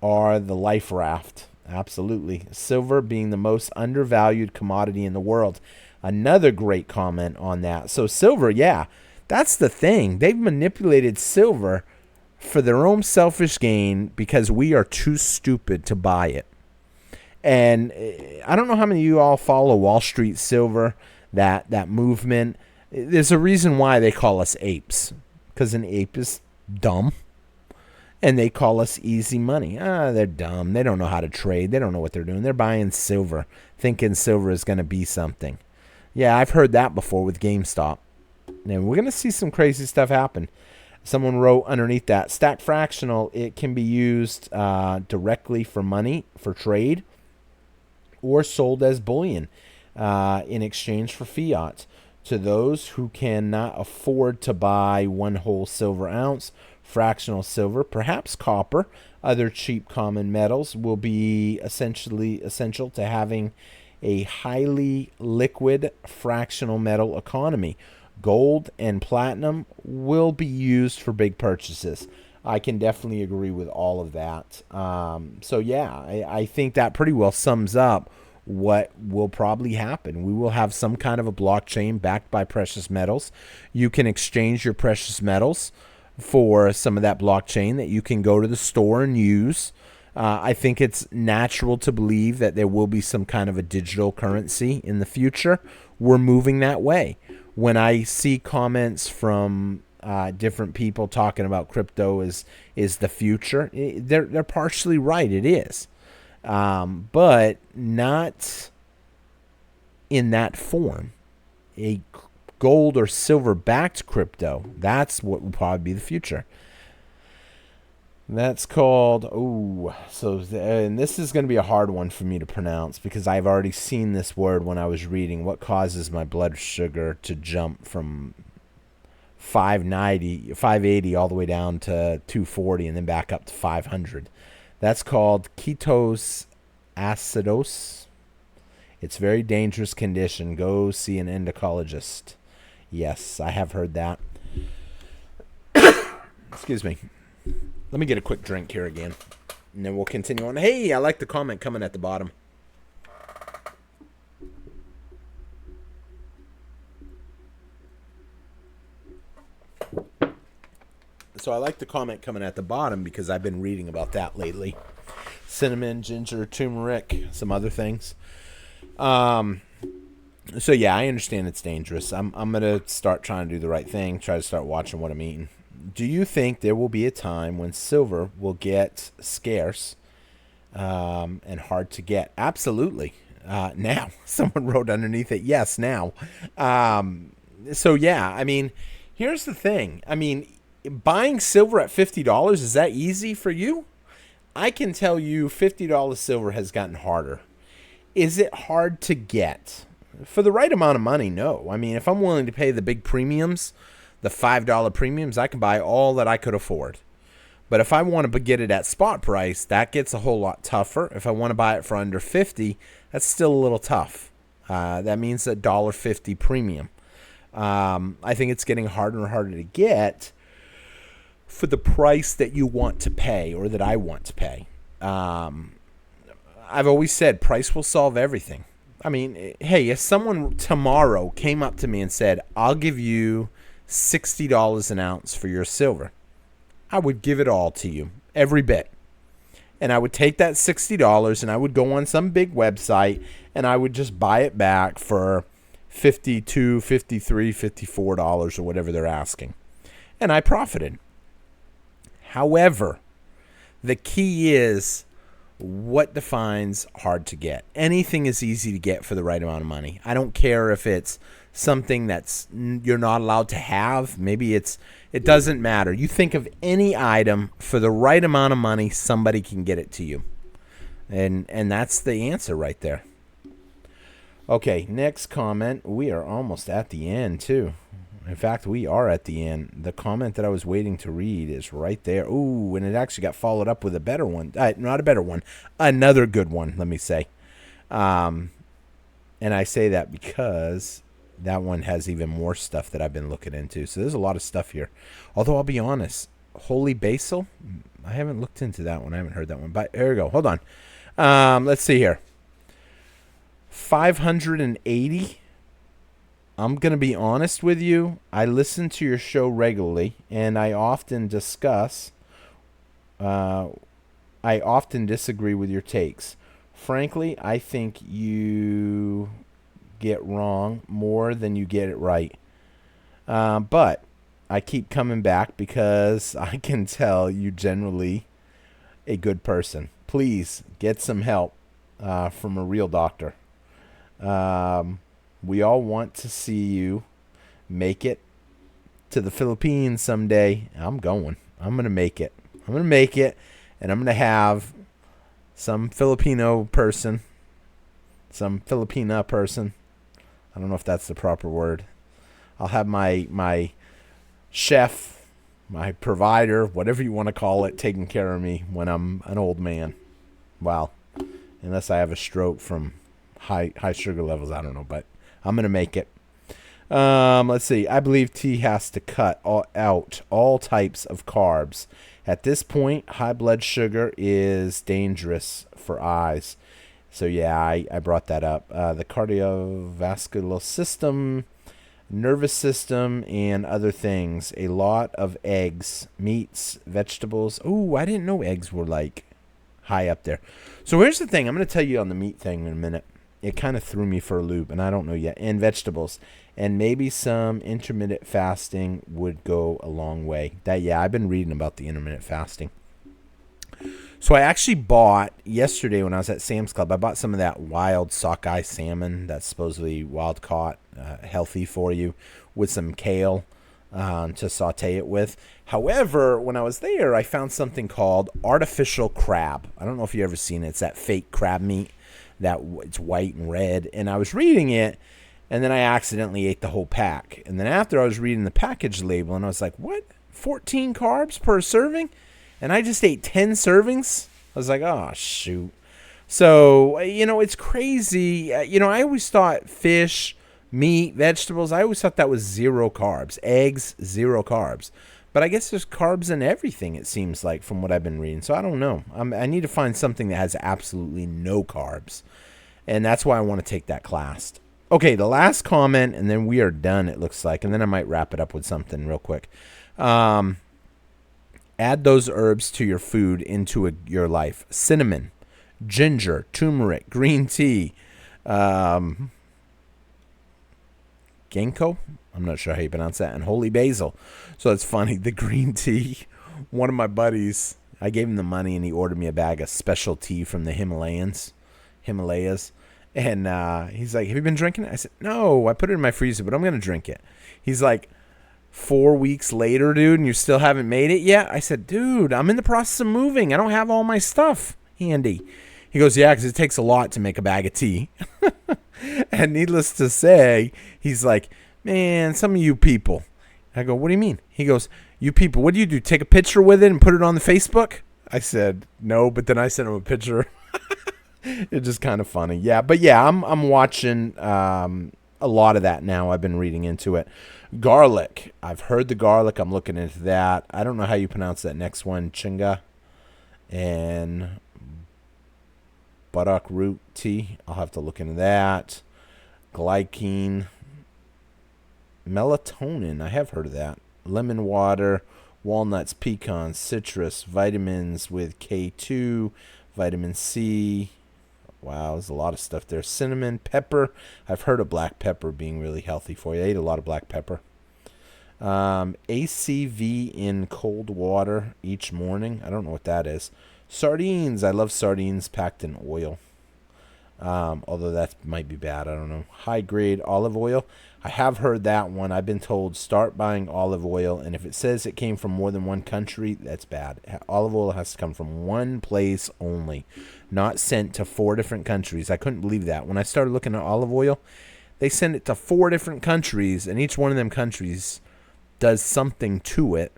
are the life raft. Absolutely. Silver being the most undervalued commodity in the world. Another great comment on that. So silver, yeah, that's the thing. They've manipulated silver for their own selfish gain because we are too stupid to buy it. And I don't know how many of you all follow Wall Street Silver, that movement. There's a reason why they call us apes, because an ape is dumb, and they call us easy money. They're dumb. They don't know how to trade. They don't know what they're doing. They're buying silver, thinking silver is going to be something. Yeah, I've heard that before with GameStop. And we're going to see some crazy stuff happen. Someone wrote underneath that, stacked fractional, it can be used directly for money, for trade, or sold as bullion in exchange for fiat. To those who cannot afford to buy one whole silver ounce, fractional silver, perhaps copper, other cheap common metals will be essentially essential to having a highly liquid fractional metal economy. Gold and platinum will be used for big purchases. I can definitely agree with all of that. So yeah, I think that pretty well sums up what will probably happen. We will have some kind of a blockchain backed by precious metals. You can exchange your precious metals for some of that blockchain that you can go to the store and use. I think it's natural to believe that there will be some kind of a digital currency in the future. We're moving that way. When I see comments from different people talking about crypto is the future, they're partially right. It is. But not in that form. A gold or silver backed crypto, that's what will probably be the future. That's called, and this is going to be a hard one for me to pronounce because I've already seen this word when I was reading. What causes my blood sugar to jump from 580 all the way down to 240 and then back up to 500? That's called ketose acidosis. It's a very dangerous condition. Go see an endocrinologist. Yes, I have heard that. Excuse me. Let me get a quick drink here again, and then we'll continue on. Hey, I like the comment coming at the bottom. So I like the comment coming at the bottom because I've been reading about that lately. Cinnamon, ginger, turmeric, some other things. So yeah, I understand it's dangerous. I'm gonna start trying to do the right thing. Try to start watching what I'm eating. Do you think there will be a time when silver will get scarce and hard to get? Absolutely. Now, someone wrote underneath it, yes, now. So yeah, I mean, here's the thing. I mean, buying silver at $50, is that easy for you? I can tell you $50 silver has gotten harder. Is it hard to get? For the right amount of money, no. I mean, if I'm willing to pay the big premiums, the $5 premiums, I can buy all that I could afford. But if I want to get it at spot price, that gets a whole lot tougher. If I want to buy it for under $50, that's still a little tough. That means a $1.50 premium. I think it's getting harder and harder to get for the price that you want to pay or that I want to pay. I've always said price will solve everything. I mean, hey, if someone tomorrow came up to me and said, I'll give you $60 an ounce for your silver, I would give it all to you, every bit. And I would take that $60 and I would go on some big website and I would just buy it back for $52, $53, $54 or whatever they're asking. And I profited. However, the key is what defines hard to get. Anything is easy to get for the right amount of money. I don't care if it's something that's you're not allowed to have. Maybe it doesn't matter. You think of any item for the right amount of money, somebody can get it to you. And that's the answer right there. Okay, next comment. We are almost at the end too. In fact, we are at the end. The comment that I was waiting to read is right there. Ooh, and it actually got followed up with a better one. Not a better one. Another good one, let me say. And I say that because that one has even more stuff that I've been looking into. So there's a lot of stuff here. Although I'll be honest, holy basil, I haven't looked into that one. I haven't heard that one. But here we go. Hold on. Let's see here. 580. I'm going to be honest with you. I listen to your show regularly, and I often disagree with your takes. Frankly, I think you get wrong more than you get it right. But I keep coming back because I can tell you generally a good person. Please get some help from a real doctor. We all want to see you make it to the Philippines someday. I'm going. I'm going to make it. I'm going to make it, and I'm going to have some Filipina person. I don't know if that's the proper word. I'll have my chef, my provider, whatever you want to call it, taking care of me when I'm an old man. Well, unless I have a stroke from high sugar levels, I don't know, but I'm going to make it. Let's see. I believe tea has to cut out all types of carbs. At this point, high blood sugar is dangerous for eyes. So yeah, I brought that up. The cardiovascular system, nervous system, and other things. A lot of eggs, meats, vegetables. Oh, I didn't know eggs were like high up there. So here's the thing. I'm going to tell you on the meat thing in a minute. It kind of threw me for a loop, and I don't know yet. And vegetables. And maybe some intermittent fasting would go a long way. Yeah, I've been reading about the intermittent fasting. So I actually bought, yesterday when I was at Sam's Club, I bought some of that wild sockeye salmon that's supposedly wild caught, healthy for you, with some kale to saute it with. However, when I was there, I found something called artificial crab. I don't know if you've ever seen it. It's that fake crab meat that it's white and red. And I was reading it, and then I accidentally ate the whole pack. And then after I was reading the package label, and I was like, what? 14 carbs per serving? And I just ate 10 servings. I was like, oh, shoot. So, it's crazy. I always thought fish, meat, vegetables, I always thought that was 0 carbs. Eggs, 0 carbs. But I guess there's carbs in everything, it seems like, from what I've been reading. So I don't know. I need to find something that has absolutely no carbs. And that's why I want to take that class. Okay, the last comment, and then we are done, it looks like. And then I might wrap it up with something real quick. Add those herbs to your food, into your life. Cinnamon, ginger, turmeric, green tea, ginkgo. I'm not sure how you pronounce that. And holy basil. So it's funny. The green tea, one of my buddies, I gave him the money and he ordered me a bag of special tea from the Himalayas. And he's like, have you been drinking it? I said, no, I put it in my freezer, but I'm going to drink it. He's like, 4 weeks later, dude, and you still haven't made it yet? I said, dude, I'm in the process of moving. I don't have all my stuff handy. He goes, yeah, because it takes a lot to make a bag of tea. And needless to say, he's like, man, some of you people. I go, what do you mean? He goes, you people, what do? Take a picture with it and put it on the Facebook? I said, no, but then I sent him a picture. It's just kind of funny. Yeah, but yeah, I'm watching a lot of that now. I've been reading into it. Garlic. I've heard the garlic. I'm looking into that. I don't know how you pronounce that next one. Chinga and buttock root tea. I'll have to look into that. Glycine. Melatonin. I have heard of that. Lemon water. Walnuts, pecans, citrus, vitamins with K2, vitamin C. Wow, there's a lot of stuff there. Cinnamon, pepper. I've heard of black pepper being really healthy for you. I ate a lot of black pepper. ACV in cold water each morning. I don't know what that is. Sardines. I love sardines packed in oil. Although that might be bad. I don't know. High grade olive oil. I have heard that one. I've been told start buying olive oil. And if it says it came from more than one country, that's bad. Olive oil has to come from one place only. Not sent to 4 different countries. I couldn't believe that. When I started looking at olive oil, they send it to 4 different countries. And each one of them countries does something to it.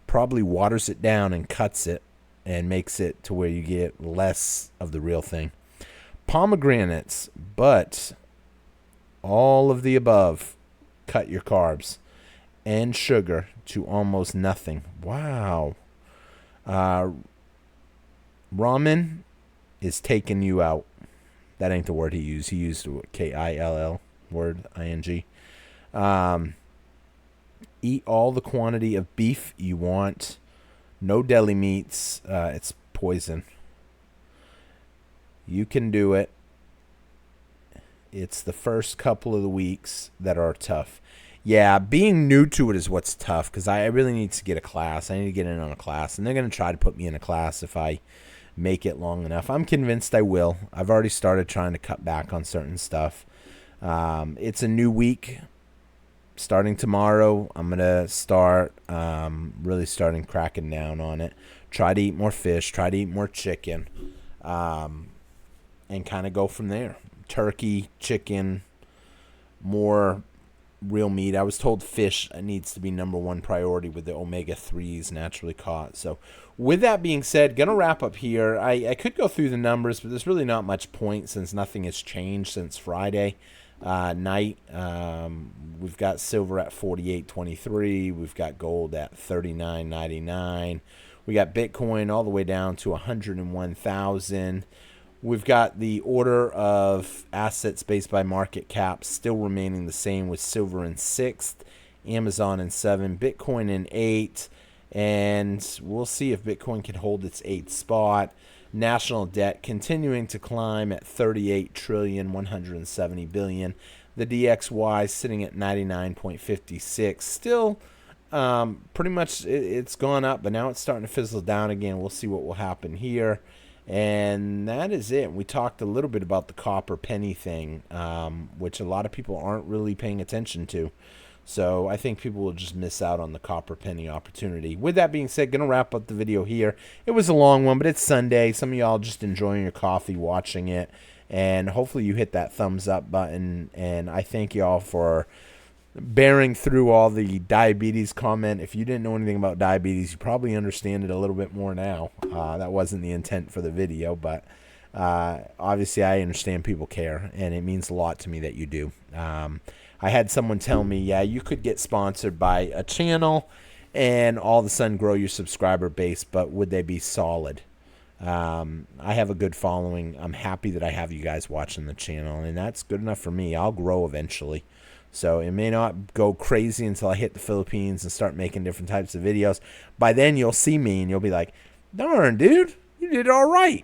Probably waters it down and cuts it. And makes it to where you get less of the real thing. Pomegranates, but all of the above, cut your carbs and sugar to almost nothing. Wow. Ramen is taking you out. That ain't the word he used. He used the Kill word, ing. Eat all the quantity of beef you want. No deli meats. It's poison. You can do it. It's the first couple of the weeks that are tough. Yeah, being new to it is what's tough because I really need to get a class. I need to get in on a class. And they're going to try to put me in a class if I make it long enough. I'm convinced I will. I've already started trying to cut back on certain stuff. It's a new week. Starting tomorrow, I'm going to start really starting cracking down on it. Try to eat more fish. Try to eat more chicken. And kind of go from there. Turkey, chicken, more real meat. I was told fish needs to be number 1 priority with the omega-3s naturally caught. So with that being said, going to wrap up here. I could go through the numbers, but there's really not much point since nothing has changed since Friday night. We've got silver at 48.23. We've got gold at 39.99. We got Bitcoin all the way down to 101,000. We've got the order of assets based by market cap still remaining the same, with silver in 6th, Amazon in 7th, Bitcoin in 8th, and we'll see if Bitcoin can hold its 8th spot. National debt continuing to climb at 38 trillion 170 billion. The DXY sitting at 99.56. Still pretty much it's gone up, but now it's starting to fizzle down again. We'll see what will happen here. And that is it. We talked a little bit about the copper penny thing, which a lot of people aren't really paying attention to. So I think people will just miss out on the copper penny opportunity. With that being said, going to wrap up the video here. It was a long one, but it's Sunday. Some of y'all just enjoying your coffee watching it. And hopefully you hit that thumbs up button. And I thank y'all for bearing through all the diabetes comment. If you didn't know anything about diabetes, you probably understand it a little bit more now. That wasn't the intent for the video, but obviously I understand people care, and it means a lot to me that you do. I had someone tell me, yeah, you could get sponsored by a channel and all of a sudden grow your subscriber base, but would they be solid? I have a good following. I'm happy that I have you guys watching the channel, and that's good enough for me. I'll grow eventually. So it may not go crazy until I hit the Philippines and start making different types of videos. By then you'll see me and you'll be like, darn, dude, you did all right.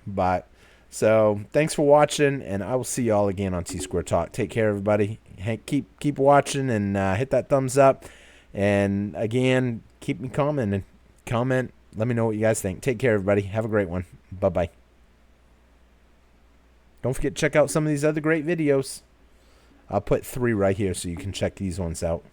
But so thanks for watching, and I will see y'all again on T-Square Talk. Take care, everybody. Hey, keep watching, and hit that thumbs up. And again, keep me commenting. Comment. Let me know what you guys think. Take care, everybody. Have a great one. Bye-bye. Don't forget to check out some of these other great videos. I'll put 3 right here so you can check these ones out.